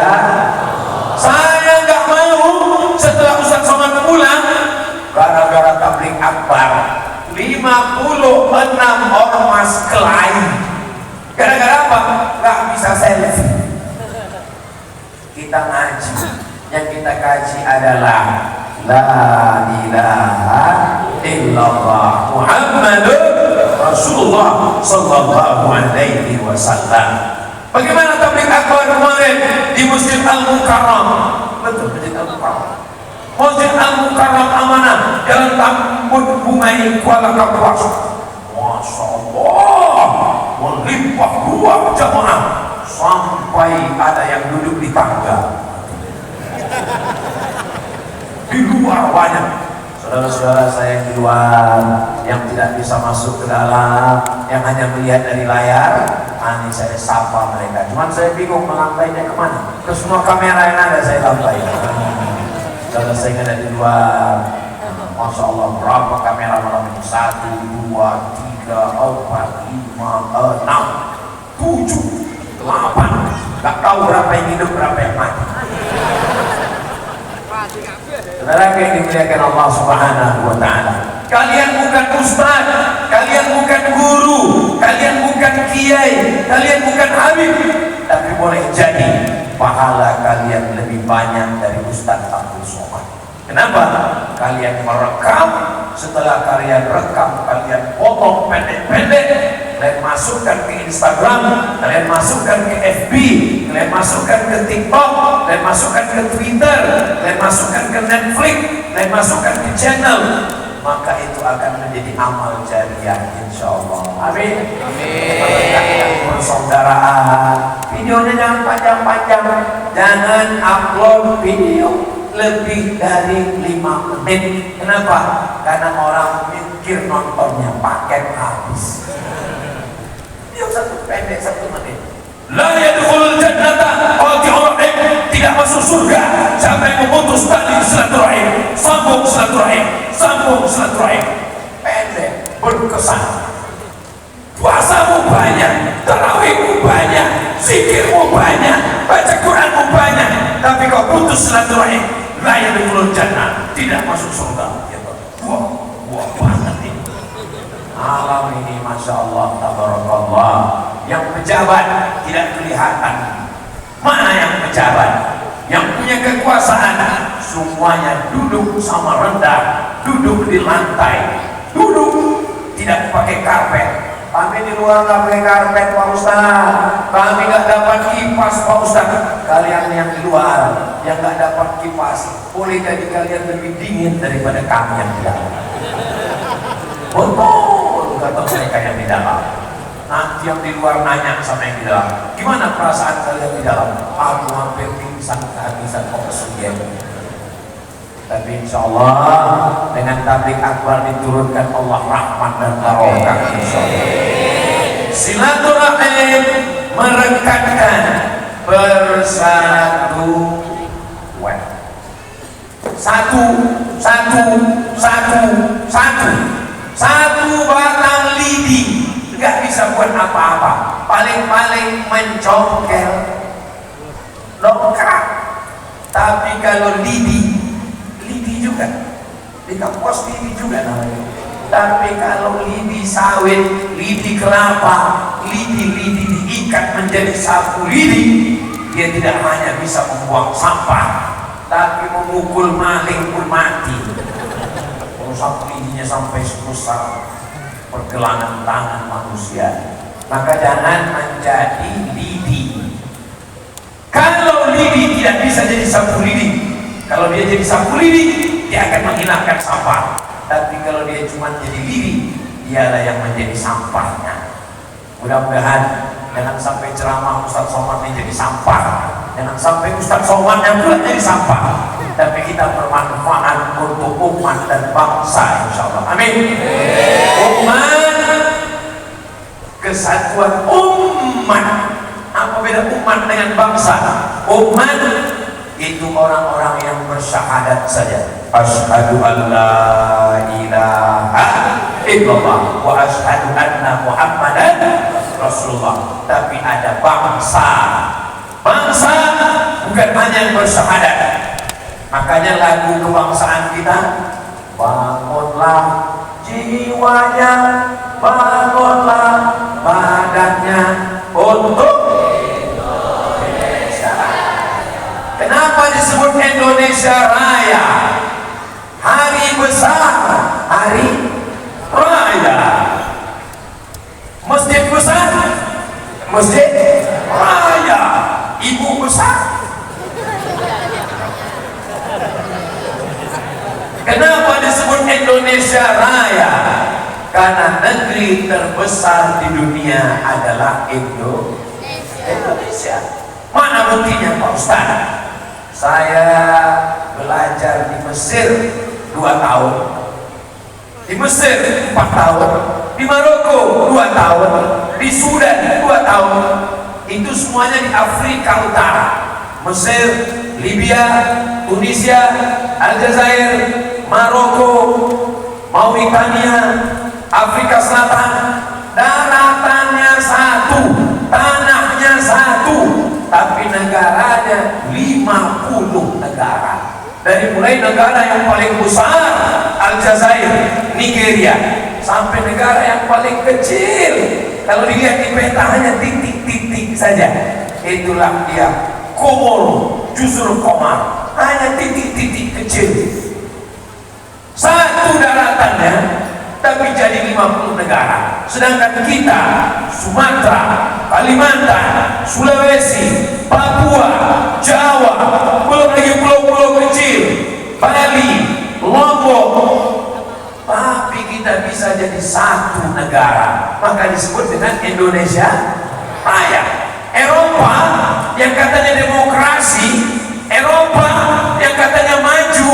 saya nggak mau setelah Ustaz Somad pulang gara-gara tabligh akbar 56 ormas kelain. Gara-gara apa? Nggak bisa selfie. Kita ngaji, yang kita kaji adalah la ilaha illallah Muhammadur Rasulullah sallallahu alaihi wasallam. Bagaimana tabligh akbar kemarin di Masjid Al-Mukarram? betul Masjid Al-Mukarram. Masjid Al-Mukarram amanah, Jalan Tambun Bungai Kuala Kapuas. Masya Allah, melimpah ruah jamaah sampai ada yang duduk di tangga. Di luar banyak saudara-saudara saya yang di luar, yang tidak bisa masuk ke dalam, yang hanya melihat dari layar. Ini saya sapa mereka, cuman saya bingung melantainya kemana. Ke semua kamera yang ada saya lantai. Saudara saya yang ada di luar, Masya Allah, berapa kamera malam ini? 1, 2, 3, 4, 5, 6, 7, 8. Gak tahu berapa yang hidup, berapa yang mati. Saudara yang dimuliakan Allah Subhanahu wa Ta'ala, kalian bukan ustaz, kalian bukan guru, kalian bukan kiai, kalian bukan habib, tapi boleh jadi pahala kalian lebih banyak dari Ustaz Abdul Somad. Kenapa? Kalian merekam, setelah kalian rekam, kalian potong pendek-pendek, kalian masukkan ke Instagram, kalian masukkan ke FB, kalian masukkan ke TikTok, kalian masukkan ke Twitter, kalian masukkan ke Netflix, kalian masukkan ke channel, maka itu akan menjadi amal jariah insyaallah. Amin. Amin. Persaudaraan. Videonya jangan panjang-panjang, jangan upload video lebih dari 5 menit. Kenapa? Karena orang mikir nontonnya paket habis. Video 1 pendek 1 menit. La yadkhulul jannata qati'ur rahim, tidak masuk surga sampai memutus tali silaturahim. Sambung silaturahim, sambung silaturahim. Pendek, berkesan. Puasamu banyak, tarawihmu banyak, zikirmu banyak, baca Quranmu banyak, tapi kau putus silaturahim, la yadkhulul jannah, tidak masuk surga. Ya, wah banget ini. Alam ini Masya Allah, tabarakallah. Yang pejabat tidak kelihatan. Mana yang pejabat? Yang punya kekuasaan, semuanya duduk sama rendah, duduk di lantai, duduk tidak pakai karpet. Kami di luar nggak pakai karpet Pak Ustaz, kami nggak dapat kipas Pak Ustaz. Kalian yang di luar yang nggak dapat kipas, boleh jadi kalian lebih dingin daripada kami yang di dalam. Betul kata mereka yang di dalam. Nanti yang di luar nanya sama yang di dalam, gimana perasaan kalian di dalam? Aku hampir pingsan kehabisan oksigen. Tapi insya Allah dengan tablik akbar diturunkan Allah rahmat dan barokah insya Allah. Silaturahim merekatkan bersatu. Satu batang lidi nggak bisa buat apa-apa, paling-paling mencongkel dongkrak. Tapi kalau lidi juga di kampus, lidi juga namanya. Tapi kalau lidi sawit, lidi kelapa, lidi diikat menjadi satu lidi, dia tidak hanya bisa membuang sampah, tapi memukul maling pun mati. Satu lidinya sampai sebesar pergelangan tangan manusia. Maka jangan menjadi lidi. Kalau lidi tidak bisa jadi sapu lidi, kalau dia jadi sapu lidi, dia akan menghilangkan sampah. Tapi kalau dia cuma jadi lidi, dialah yang menjadi sampahnya. Mudah-mudahan jangan sampai ceramah Ustaz Somad ini jadi sampah, jangan sampai Ustaz Somad yang pula jadi sampah, tapi kita bermanfaat untuk umat dan bangsa insyaallah. Amin. Umat, kesatuan umat. Apa beda umat dengan bangsa? Umat itu orang-orang yang bersyahadat saja. Asyhadu an la ilaha illallah wa asyhadu anna Muhammadan Rasulullah. Tapi ada bangsa. Bangsa bukan hanya yang bersyahadat. Makanya lagu kebangsaan kita, bangunlah jiwanya, bangunlah badannya untuk Indonesia. Kenapa disebut Indonesia Raya? Hari besar, hari raya. Masjid besar, masjid raya. Ibu besar, Indonesia Raya, karena negeri terbesar di dunia adalah Indonesia. Mana buktinya Pak Ustaz? Saya belajar di Mesir 2 tahun, di Mesir 4 tahun, di Maroko 2 tahun, di Sudan 2 tahun. Itu semuanya di Afrika Utara. Mesir, Libya, Tunisia, Aljazair, Maroko, Mauritania, Afrika Selatan. Daratannya satu, tanahnya satu, tapi negaranya 50 negara. Dari mulai negara yang paling besar Aljazair, Nigeria, sampai negara yang paling kecil, kalau dilihat di peta hanya titik-titik saja. Itulah dia, Komoro, Juzur Komar, hanya titik-titik kecil. Satu daratannya, tapi jadi 50 negara. Sedangkan kita, Sumatera, Kalimantan, Sulawesi, Papua, Jawa, belum lagi pulau-pulau kecil, Bali, Lombok, tapi kita bisa jadi satu negara, maka disebut dengan Indonesia Raya. Eropa yang katanya demokrasi, Eropa yang katanya maju,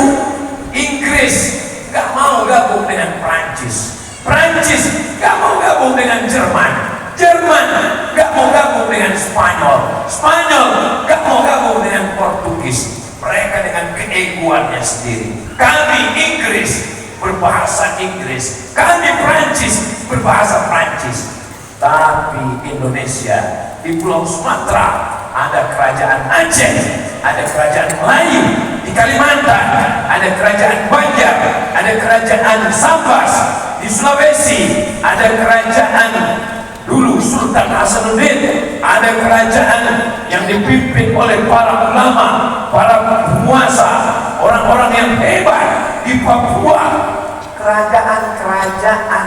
Inggris gak mau gabung dengan Prancis, Prancis gak mau gabung dengan Jerman, Jerman gak mau gabung dengan Spanyol, Spanyol gak mau gabung dengan Portugis. Mereka dengan keegoannya sendiri. Kami Inggris berbahasa Inggris, kami Prancis berbahasa Prancis. Tapi Indonesia, di Pulau Sumatera ada kerajaan Aceh, ada kerajaan Melayu, di Kalimantan ada kerajaan Banjar, ada kerajaan Sambas, di Sulawesi ada kerajaan dulu Sultan Hasanuddin, ada kerajaan yang dipimpin oleh para ulama, para penguasa, orang-orang yang hebat. Di Papua kerajaan-kerajaan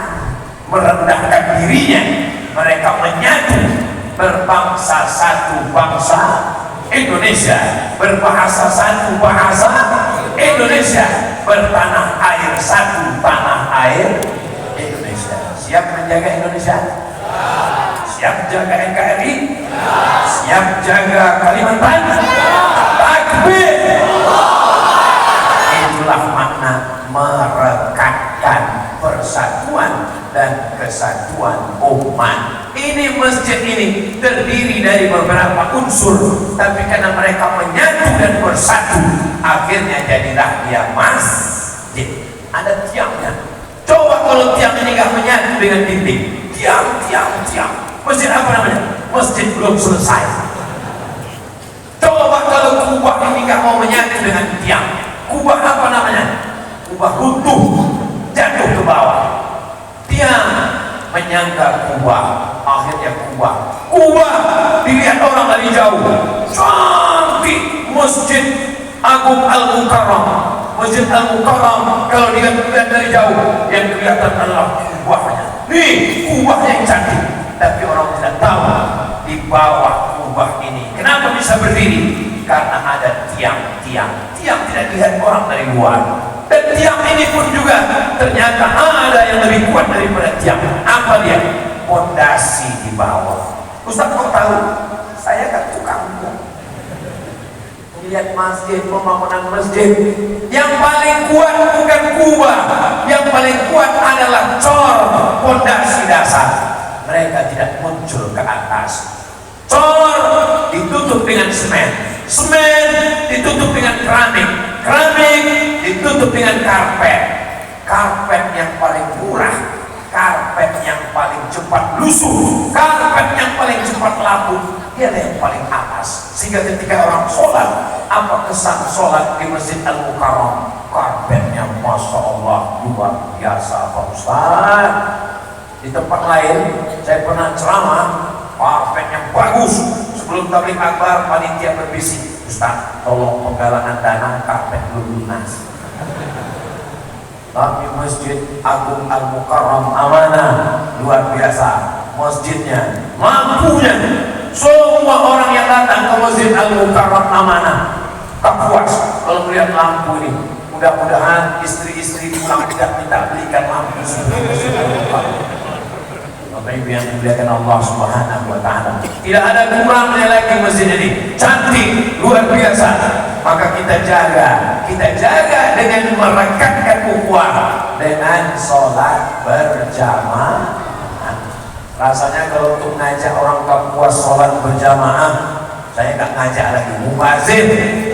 merendahkan dirinya, mereka menyatu, berbangsa satu bangsa Indonesia, berbahasa satu bahasa Indonesia, bertanah air satu tanah air Indonesia. Siap menjaga Indonesia? Siap jaga NKRI? Siap jaga Kalimantan? Takbir! Itulah makna merekatkan persatuan dan kesatuan umat. Ini masjid ini terdiri dari beberapa unsur, tapi karena mereka menyatu dan bersatu, akhirnya jadilah dia masjid. Ada tiangnya. Coba kalau tiang ini nggak menyatu dengan dinding, tiang. Masjid apa namanya? Masjid belum selesai. Coba kalau kubah ini nggak mau menyatu dengan tiang, kubah apa namanya? Kubah runtuh, jatuh ke bawah. Tiang menyangga kubah, akhirnya kubah dilihat orang dari jauh, cantik. Masjid Agung Al-Mukarram, Masjid Al-Mukarram kalau dilihat dari jauh, yang kelihatan adalah kubahnya. Nih kubahnya yang cantik, tapi orang tidak tahu di bawah kubah ini kenapa bisa berdiri, karena ada tiang tidak dilihat orang dari luar. Dan tiang ini pun juga ternyata ada yang lebih kuat daripada tiang. Apa dia? Fondasi di bawah. Ustaz kok tahu? Saya kan tukang lihat masjid, pembangunan masjid. Yang paling kuat bukan kubah, yang paling kuat adalah cor, fondasi dasar. Mereka tidak muncul ke atas. Cor ditutup dengan semen ditutup dengan keramik ditutup dengan karpet yang paling murah, karpet yang paling cepat lusuh, karpet yang paling cepat lapuk, dia yang paling atas. Sehingga ketika orang sholat, apa kesan sholat di Masjid Al-Mukarram? Karpetnya Masya Allah luar biasa Pak Ustaz. Di tempat lain saya pernah ceramah, karpetnya bagus. Sebelum tabligh akbar, panitia berbisik, Ustaz tolong penggalangan dana karpet belum lunas. Tapi Masjid Agung Al-Mukarram amanah, luar biasa. Masjidnya, lampunya, semua orang yang datang ke Masjid Al-Mukarram amanah. Tak puas kalau melihat lampu ini. Mudah-mudahan istri-istri pulang tidak minta belikan lampu. Bapak Ibu yang dimuliakan Allah Subhanahu wa taala. Tidak ada kurangnya lagi masjid ini. Cantik, luar biasa. Maka kita jaga dengan merekatkan ukhuwah dengan sholat berjamaah. Rasanya kalau untuk ngajak orang Kapuas sholat berjamaah, saya nggak ngajak lagi.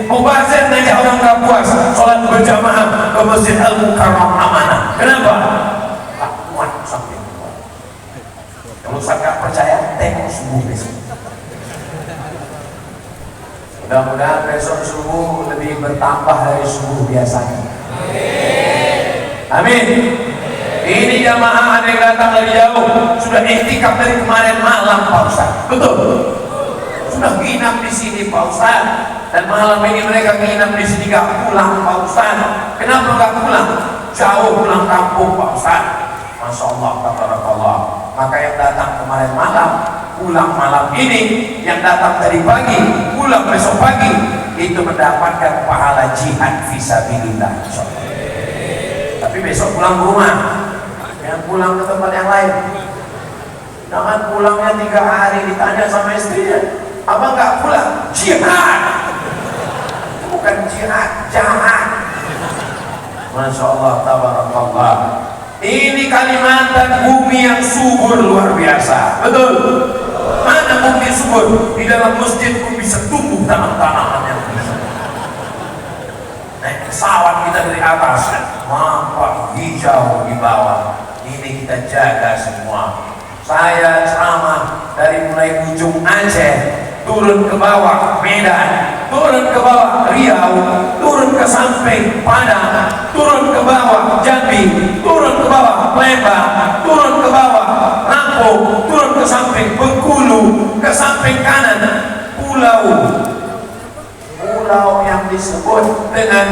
Mubazir ngajak orang Kapuas sholat berjamaah ke Masjid Al-Mukarram Amanah. Kenapa? Tak kuat sampai kuat. Kalau saya nggak percaya, tengok subuh besok. Mudah-mudahan besok subuh lebih bertambah dari subuh biasanya. Amin. Ini jamaah ada yang datang dari jauh, sudah iktikaf dari kemarin malam Pak Ustaz. Betul. Sudah nginap di sini Pak Ustaz. Dan malam ini mereka nginap di sini gak pulang Pak Ustaz. Kenapa gak pulang? Jauh pulang kampung Pak Ustaz. Masya Allah, tabarakallah. Maka yang datang kemarin malam, pulang malam ini, yang datang tadi pagi, pulang besok pagi, itu mendapatkan pahala jihad fisabilillah. Tapi besok pulang ke rumah, jangan pulang ke tempat yang lain. Jangan pulangnya 3 hari ditanya sama istrinya, abang nggak pulang? Jihad. Itu bukan jihad, jahat. Masya Allah, tabarakallah. Ini Kalimantan bumi yang subur luar biasa. Betul? Mana bumi subur? Di dalam masjid pun bisa tumbuh tanam-tanaman yang bisa. Naik pesawat kita dari atas, nampak hijau di bawah. Ini kita jaga semua. Saya ceramah dari mulai ujung Aceh turun ke bawah Medan, turun ke bawah Riau, turun ke samping Padang, turun ke bawah Jambi, turun ke bawah Lembang, turun ke bawah Lampung, turun ke samping Bengkulu, ke samping kanan pulau yang disebut dengan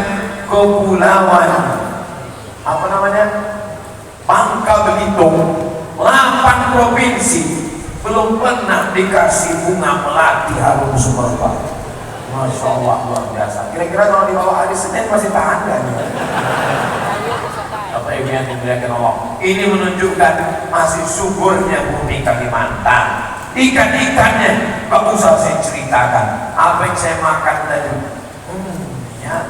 kepulauan apa namanya, Bangka Belitung. 8 provinsi belum pernah dikasih bunga melati harum semerbak. Masya Allah, luar biasa. Kira-kira kalau di bawah hari Senin masih tahan kan? Bapak Ibu yang dimuliakan Allah, ini menunjukkan masih suburnya bumi Kalimantan. Ikan-ikannya gak usah saya ceritakan. Apa yang saya makan tadi, ya,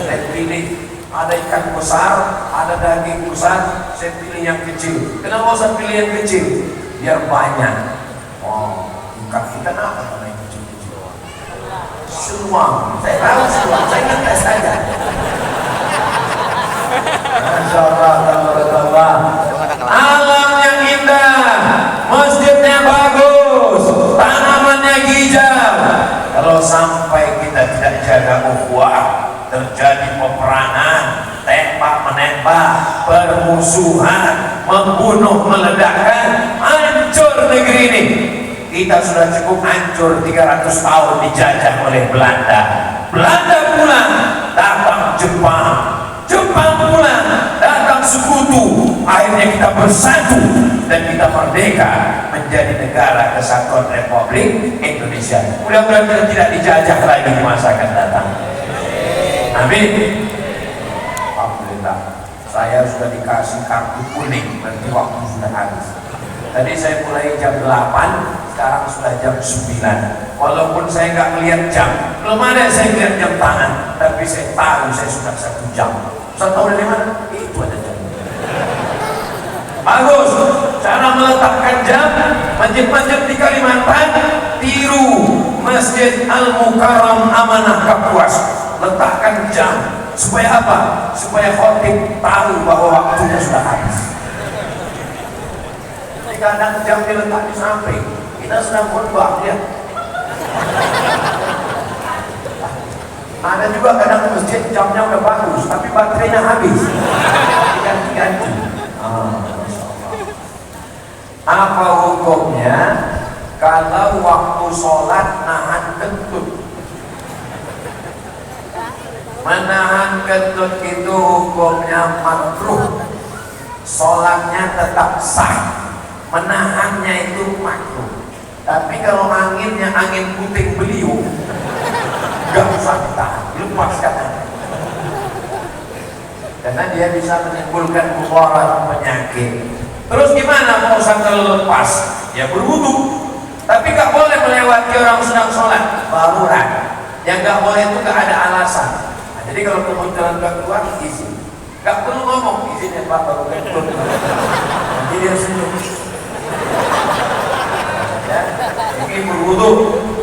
saya pilih. Ada ikan besar, ada daging besar, saya pilih yang kecil. Kenapa saya pilih yang kecil? Biar banyak. Oh, ikan apa nama yang kecil-kecil? Seluang. Saya tahu seluang, saya ngetes saja. Masya Allah, tabarakallah. Alamnya indah, masjidnya bagus, tanamannya hijau. Kalau sampai kita tidak jaga ukhuwah, terjadi peperangan, tembak-menembak, permusuhan, membunuh, meledakkan, hancur negeri ini. Kita sudah cukup hancur, 300 tahun dijajah oleh Belanda. Belanda pulang, datang Jepang. Jepang pulang, datang sekutu. Akhirnya kita bersatu dan kita merdeka menjadi negara kesatuan Republik Indonesia. Mudah-mudahan kita tidak dijajah lagi di masa akan datang. Amin. Alhamdulillah. Saya sudah dikasih kartu kuning, berarti waktu sudah habis. Tadi saya mulai jam 8, sekarang sudah jam 9. Walaupun saya nggak melihat jam, belum ada saya lihat jam tangan, tapi saya tahu saya sudah 1 jam. Saya tahu dari mana? Itu ada jam. Bagus. Cara meletakkan jam, masjid-masjid di Kalimantan tiru Masjid Al-Mukarram Amanah Kapuas. Letakkan jam supaya apa? Supaya khotib tahu bahwa waktunya sudah habis. Kadang jam diletak di samping, kita sedang khutbah, ya. Ada juga kadang masjid jamnya udah bagus, tapi baterainya habis. Ganti-ganti. Apa hukumnya kalau waktu sholat nahan kentut? Menahan kentut itu hukumnya makruh, sholatnya tetap sah, menahannya itu makruh. Tapi kalau anginnya angin puting beliung, gak usah ditahan, lepaskan aja. karena dia bisa menimbulkan mudarat penyakit. Terus gimana mau kalau lepas? Ya berwudu, tapi nggak boleh melewati orang sedang sholat, baruran. Yang nggak boleh itu nggak ada alasan. Nah, jadi kalau kemunculan keluar izin, nggak perlu ngomong izin ya Pak, baru keluar. Jadi dia senyum. Ya, ini berwudu,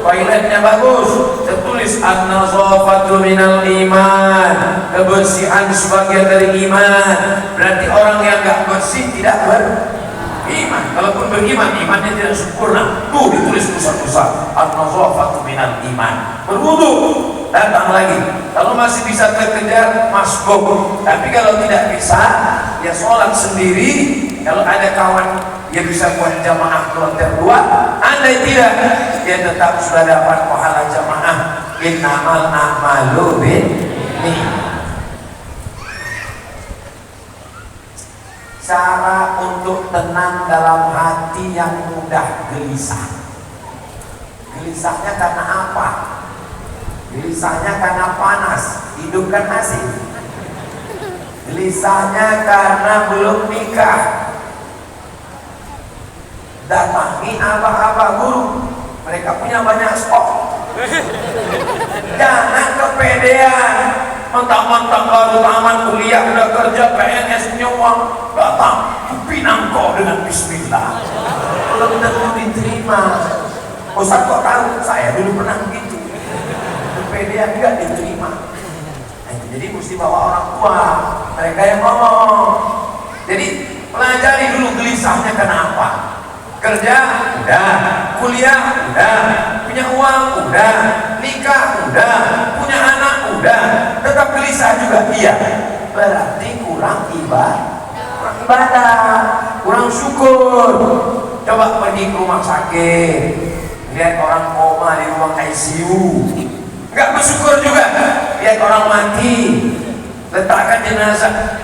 toiletnya bagus, tertulis an-nazafatu minal iman, kebersihan sebagian dari iman. Berarti orang yang nggak bersih tidak beriman. Kalaupun beriman, imannya tidak sempurna. Tuh ditulis besar-besar an-nazafatu minal iman. Berwudu, datang lagi. Kalau masih bisa terkejar, masbuk. Tapi kalau tidak bisa, ya sholat sendiri. Kalau ada kawan dia bisa buat jamaah kloter 2, andai tidak, dia tetap sudah dapat pahala jamaah. Innamal a'malu binniyat. Cara untuk tenang dalam hati yang mudah gelisah. Gelisahnya karena apa? Gelisahnya karena panas, hidup kan asik. Gelisahnya karena belum nikah. Datangi abah-abah guru, mereka punya banyak stok. Jangan kepedean, mentang-mentang baru tamat kuliah, udah kerja, PNS, punya uang, datang pinang kau dengan bismillah. Belum tentu diterima. Ustaz kok tahu? Saya dulu pernah begitu. Kepedean juga diterima. Jadi mesti bawa orang tua, mereka yang ngomong. Jadi pelajari dulu gelisahnya kenapa. Kerja udah, kuliah udah, punya uang udah, nikah udah, punya anak udah, tetap gelisah juga. Iya, berarti kurang ibadah, kurang syukur. Coba pergi ke rumah sakit, lihat orang koma di ruang ICU, nggak bersyukur juga. Lihat orang mati, letakkan jenazah,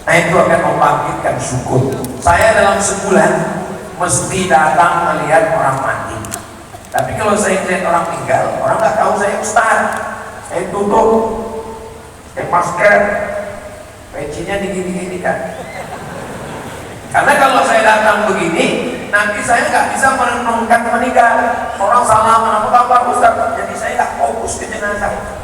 nah itu akan membangkitkan syukur. Saya dalam sebulan mesti datang melihat orang mati. Tapi kalau saya lihat orang meninggal, orang nggak tahu saya ustaz. Saya tutup, saya masker, pecinya digini-gini kan. Karena kalau saya datang begini, nanti saya nggak bisa merenungkan meninggal. Orang salaman apa kabar ustaz, jadi saya nggak fokus ke jenazah.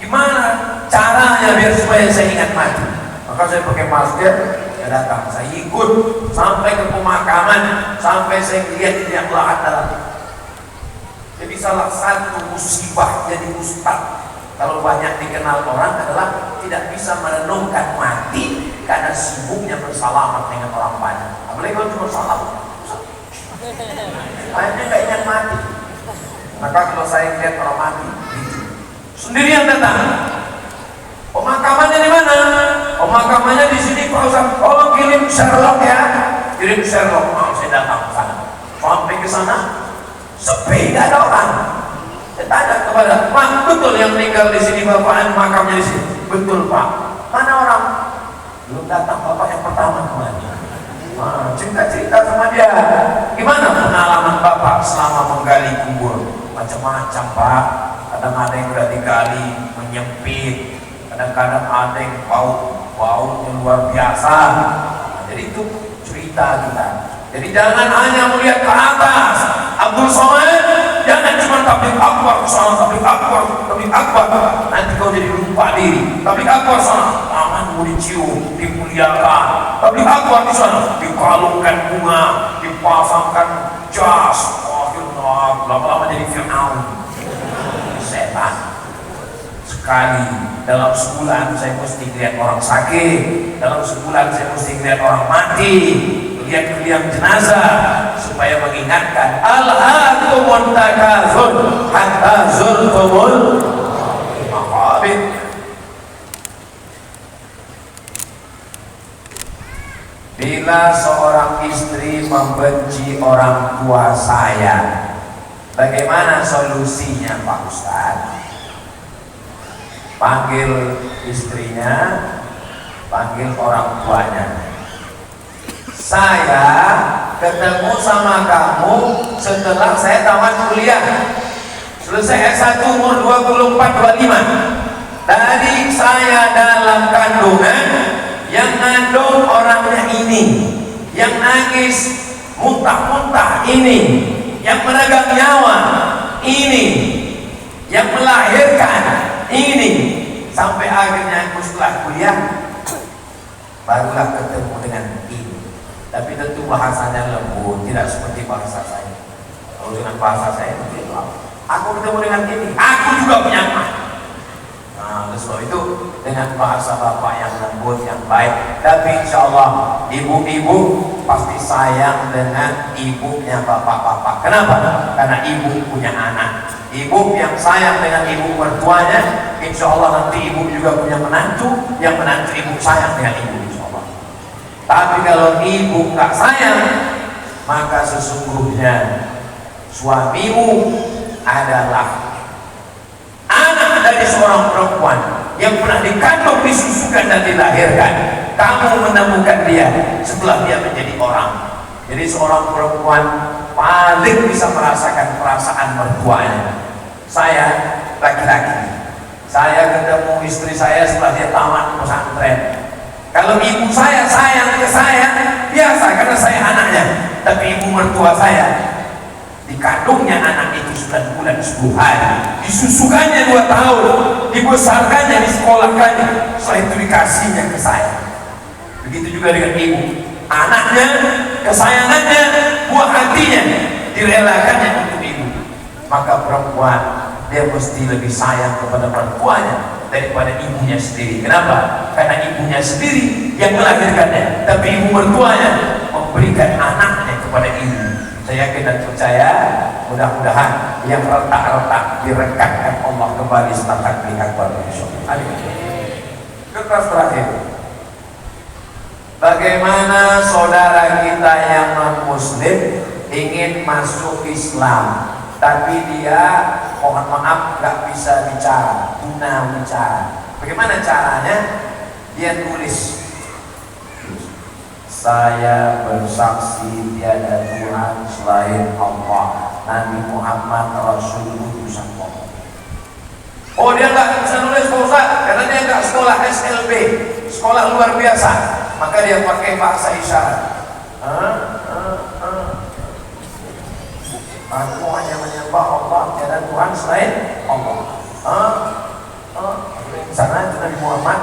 Gimana caranya biar supaya saya ingat mati? Maka saya pakai masker, saya datang, saya ikut sampai ke pemakaman, sampai saya lihat dia melahat dalam. Jadi salah satu musibah jadi ustaz kalau banyak dikenal orang adalah tidak bisa merenungkan mati karena sibuknya bersalaman dengan orang banyak. Apalagi kalau cuma salam, banyak nggak ingat mati. Maka kalau saya lihat orang mati, gitu. Sendirian datang. Pemakamannya di mana? Pemakamannya di sini Pak Ustaz. Oh, kirim Sherlock ya. Kirim Sherlock. Oh, saya datang ke sana. Sampai ke sana, sepi, nggak ada orang. Saya tanya kepada Pak, betul yang meninggal di sini Bapak, makamnya di sini? Betul Pak. Mana orang? Belum datang Bapak yang pertama kemarin. Nah, cerita-cerita sama dia. Gimana pengalaman Bapak selama menggali kubur? Macam-macam Pak. Kadang ada yang udah digali menyempit, kadang-kadang ada yang baunya luar biasa. Nah, jadi itu cerita kita. Jadi jangan hanya melihat ke atas. Abdul Somad, jangan cuma tablik akbar kesana, tablik akbar. Nanti kau jadi lupa diri. Tablik akbar sana, tanganmu dicium, dimuliakan. Tablik akbar di sana, dikalungkan bunga, dipasangkan jas. Akhirnya lama-lama jadi Fir'aun. Setan. Sekali dalam sebulan saya mesti lihat orang sakit, dalam sebulan saya mesti lihat orang mati, lihat liang jenazah supaya mengingatkan alhaakumun takatsur hatta zurtumul maqabir. Bila seorang istri membenci orang tua saya, bagaimana solusinya Pak Ustadz? Panggil istrinya, panggil orang tuanya. Saya ketemu sama kamu setelah saya tamat kuliah. Selesai S1 umur 24-25. Tadi saya dalam kandungan, yang ngandung orangnya ini, yang nangis muntah-muntah ini, yang menegang nyawa ini, yang melahirkan ini, sampai akhirnya aku setelah kuliah barulah ketemu dengan ini. Tapi tentu bahasanya lembut, tidak seperti bahasa saya. Kalau dengan bahasa saya begitu, aku ketemu dengan ini, aku juga punya emak. Nah, oleh sebab itu dengan bahasa bapak yang lembut, yang baik. Tapi insya Allah ibu-ibu pasti sayang dengan ibunya bapak-bapak. Kenapa? Karena ibu punya anak. Ibu yang sayang dengan ibu mertuanya, insya Allah nanti ibu juga punya menantu, yang menantu ibu sayang dengan ibu, insya Allah. Tapi kalau ibu nggak sayang, maka sesungguhnya suamimu adalah anak dari seorang perempuan yang pernah dikandung, disusukan dan dilahirkan. Kamu menemukan dia setelah dia menjadi orang. Jadi seorang perempuan paling bisa merasakan perasaan mertuanya. Saya laki-laki, saya ketemu istri saya setelah dia tamat pesantren. Kalau ibu saya sayang ke saya, biasa karena saya anaknya. Tapi ibu mertua saya, dikandungnya anak itu 9 bulan 10 hari, disusukannya 2 tahun, dibesarkannya, disekolahkannya, setelah itu dikasihnya ke saya. Begitu juga dengan ibu, anaknya, kesayangannya, buah hatinya direlakannya untuk ibu. Maka perempuan dia mesti lebih sayang kepada perempuannya daripada ibunya sendiri. Kenapa? Karena ibunya sendiri yang melahirkannya, tapi ibu mertuanya memberikan anaknya kepada ibu. Saya yakin dan percaya, mudah-mudahan yang retak-retak direkatkan Allah kembali setakat melihat baru insyaallah. Kertas terakhir. Bagaimana saudara kita yang non-muslim ingin masuk Islam, tapi dia mohon maaf nggak bisa bicara, tuna bicara. Bagaimana caranya? Dia tulis, saya bersaksi tiada Tuhan selain Allah, Nabi Muhammad Rasul utusan Allah. Oh, dia nggak bisa nulis Pak Ustaz, karena dia nggak sekolah SLB, sekolah luar biasa, maka dia pakai bahasa isyarat. Aku hanya menyembah Allah, tiada Tuhan selain Allah. Sana itu Nabi Muhammad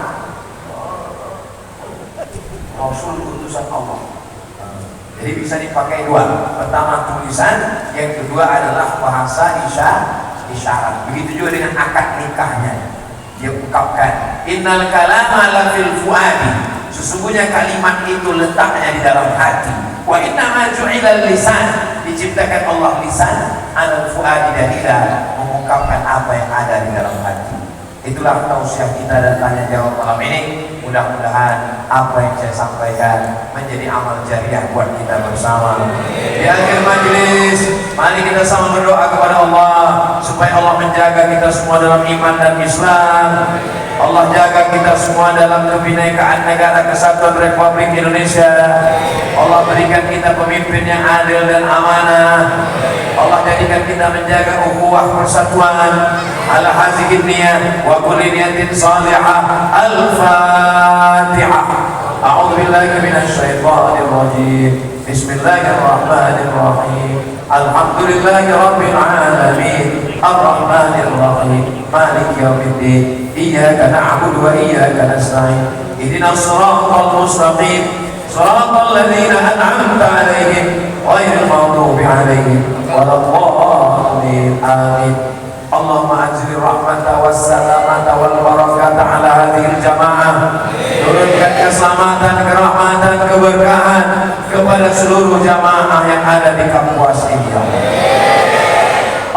Rasul utusan Allah. Jadi bisa dipakai 2. Pertama tulisan, yang kedua adalah bahasa isyarat. Begitu juga dengan akad nikahnya. Dia ungkapkan, innal kalama la fil fuadi. Sesungguhnya kalimat itu letaknya di dalam hati. Wa inna ma ju'ila lisan. Diciptakan Allah lisan alal fuadi, dalila mengungkapkan apa yang ada di dalam hati. Itulah tausiah kita dan tanya jawab malam ini. Mudah-mudahan apa yang saya sampaikan menjadi amal jariah buat kita bersama. Di akhir majelis, mari kita sama berdoa kepada Allah supaya Allah menjaga kita semua dalam iman dan Islam. Allah jaga kita semua dalam kebinekaan negara kesatuan Republik Indonesia. Allah berikan kita pemimpin yang adil dan amanah. Allah jadikan kita menjaga ukhuwah persatuan ala hazihi niyah wa kulli niyatin salihah. Al-Fatihah. A'udzu billahi minasy syaithanir rajim. Bismillahirrahmanirrahim. Alhamdulillahi rabbil alamin. Ar-Rahmanir Rahim. Maliki yaumiddin. Iyyaka na'budu wa iyyaka nasta'in. Ihdinas shiratal mustaqim. Shiratal ladzina an'amta 'alaihim ghairil maghdubi 'alaihim waladdallin. Amin. Allahumma anzil rahmata wassalamata wal barakata ala hadhil jamaah. Turunkan keselamatan, kerahmatan, keberkahan kepada seluruh jamaah yang ada di kampus ini.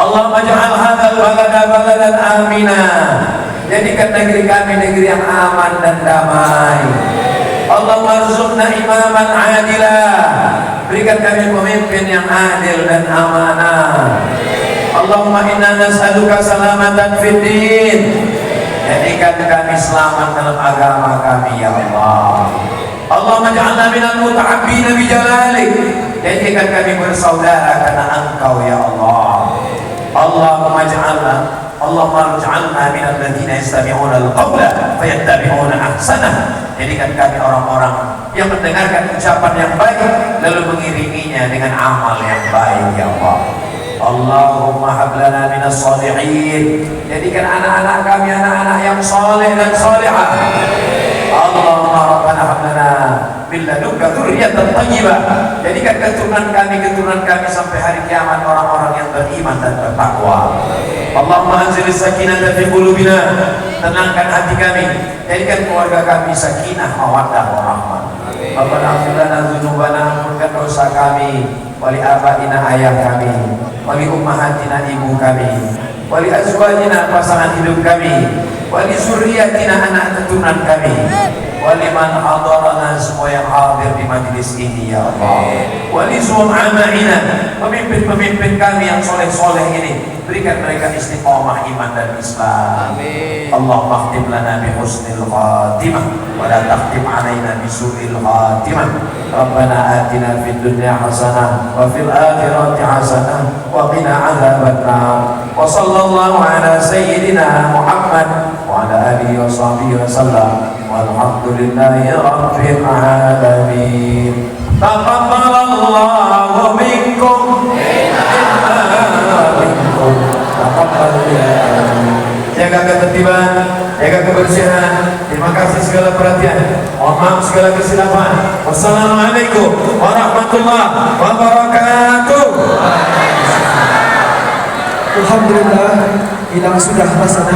Allahumma ja'al hadzal balada baladan amina. Jadikan negeri kami negeri yang aman dan damai. Allahumma rzuqna imaman adilah. Berikan kami pemimpin yang adil dan amanah. Allahumma inna nas'aluka salamatan fid din. Jadikan kami selamat dalam agama kami ya Allah. Allahumma ja'alna minal muta'abbina bi jalalik. Jadikan kami bersaudara karena Engkau ya Allah. Allahumma ja'alna Allahumma ij'alna minal ladzina yastami'una al-qawla fayattabi'una ahsanah. Jadikan kami orang-orang yang mendengarkan ucapan yang baik lalu mengiringinya dengan amal yang baik ya Allah. Allahumma hab lana minas shalihin. Jadikan anak-anak kami anak-anak yang saleh dan salihah. Allahumma rabbana hab lana min ladunka dzurriyyatan thayyibah. Jadikan keturunan kami sampai hari kiamat orang-orang yang beriman dan bertakwa. Allahumma anzilis sakinata fi qulubina. Tenangkan hati kami. Jadikan keluarga kami sakinah, mawaddah, warahmah. Rabbana ighfir lana dzunubana, ampunkan dosa kami, wali abaina ayah kami, wali ummahatina ibu kami, wali azwajina pasangan hidup kami, wali zurriyatina anak keturunan kami, wali man hadarana semua yang hadir di majlis ini ya Allah, wali zu'amaina pemimpin-pemimpin kami yang soleh-soleh ini, berikan mereka istiqomah iman dan Islam. Allahumma khtim lana bi husnil khatimah wa la takhtim alaina bi su'il khatimah. Rabbana atina fid dunya hasanah wa fil akhirati hasanah wa qina adzabannar. Wa sallallahu ala sayyidina Muhammad wa ala alihi wa sahbihi wa sallam. Walhamdulillahi rabbil alamin. Taqabbalallahu minkum jaga ketertiban, jaga kebersihan. Terima kasih segala perhatian. Mohon maaf segala kesilapan. Wassalamualaikum warahmatullahi wabarakatuh. Alhamdulillah, hilang sudah rasa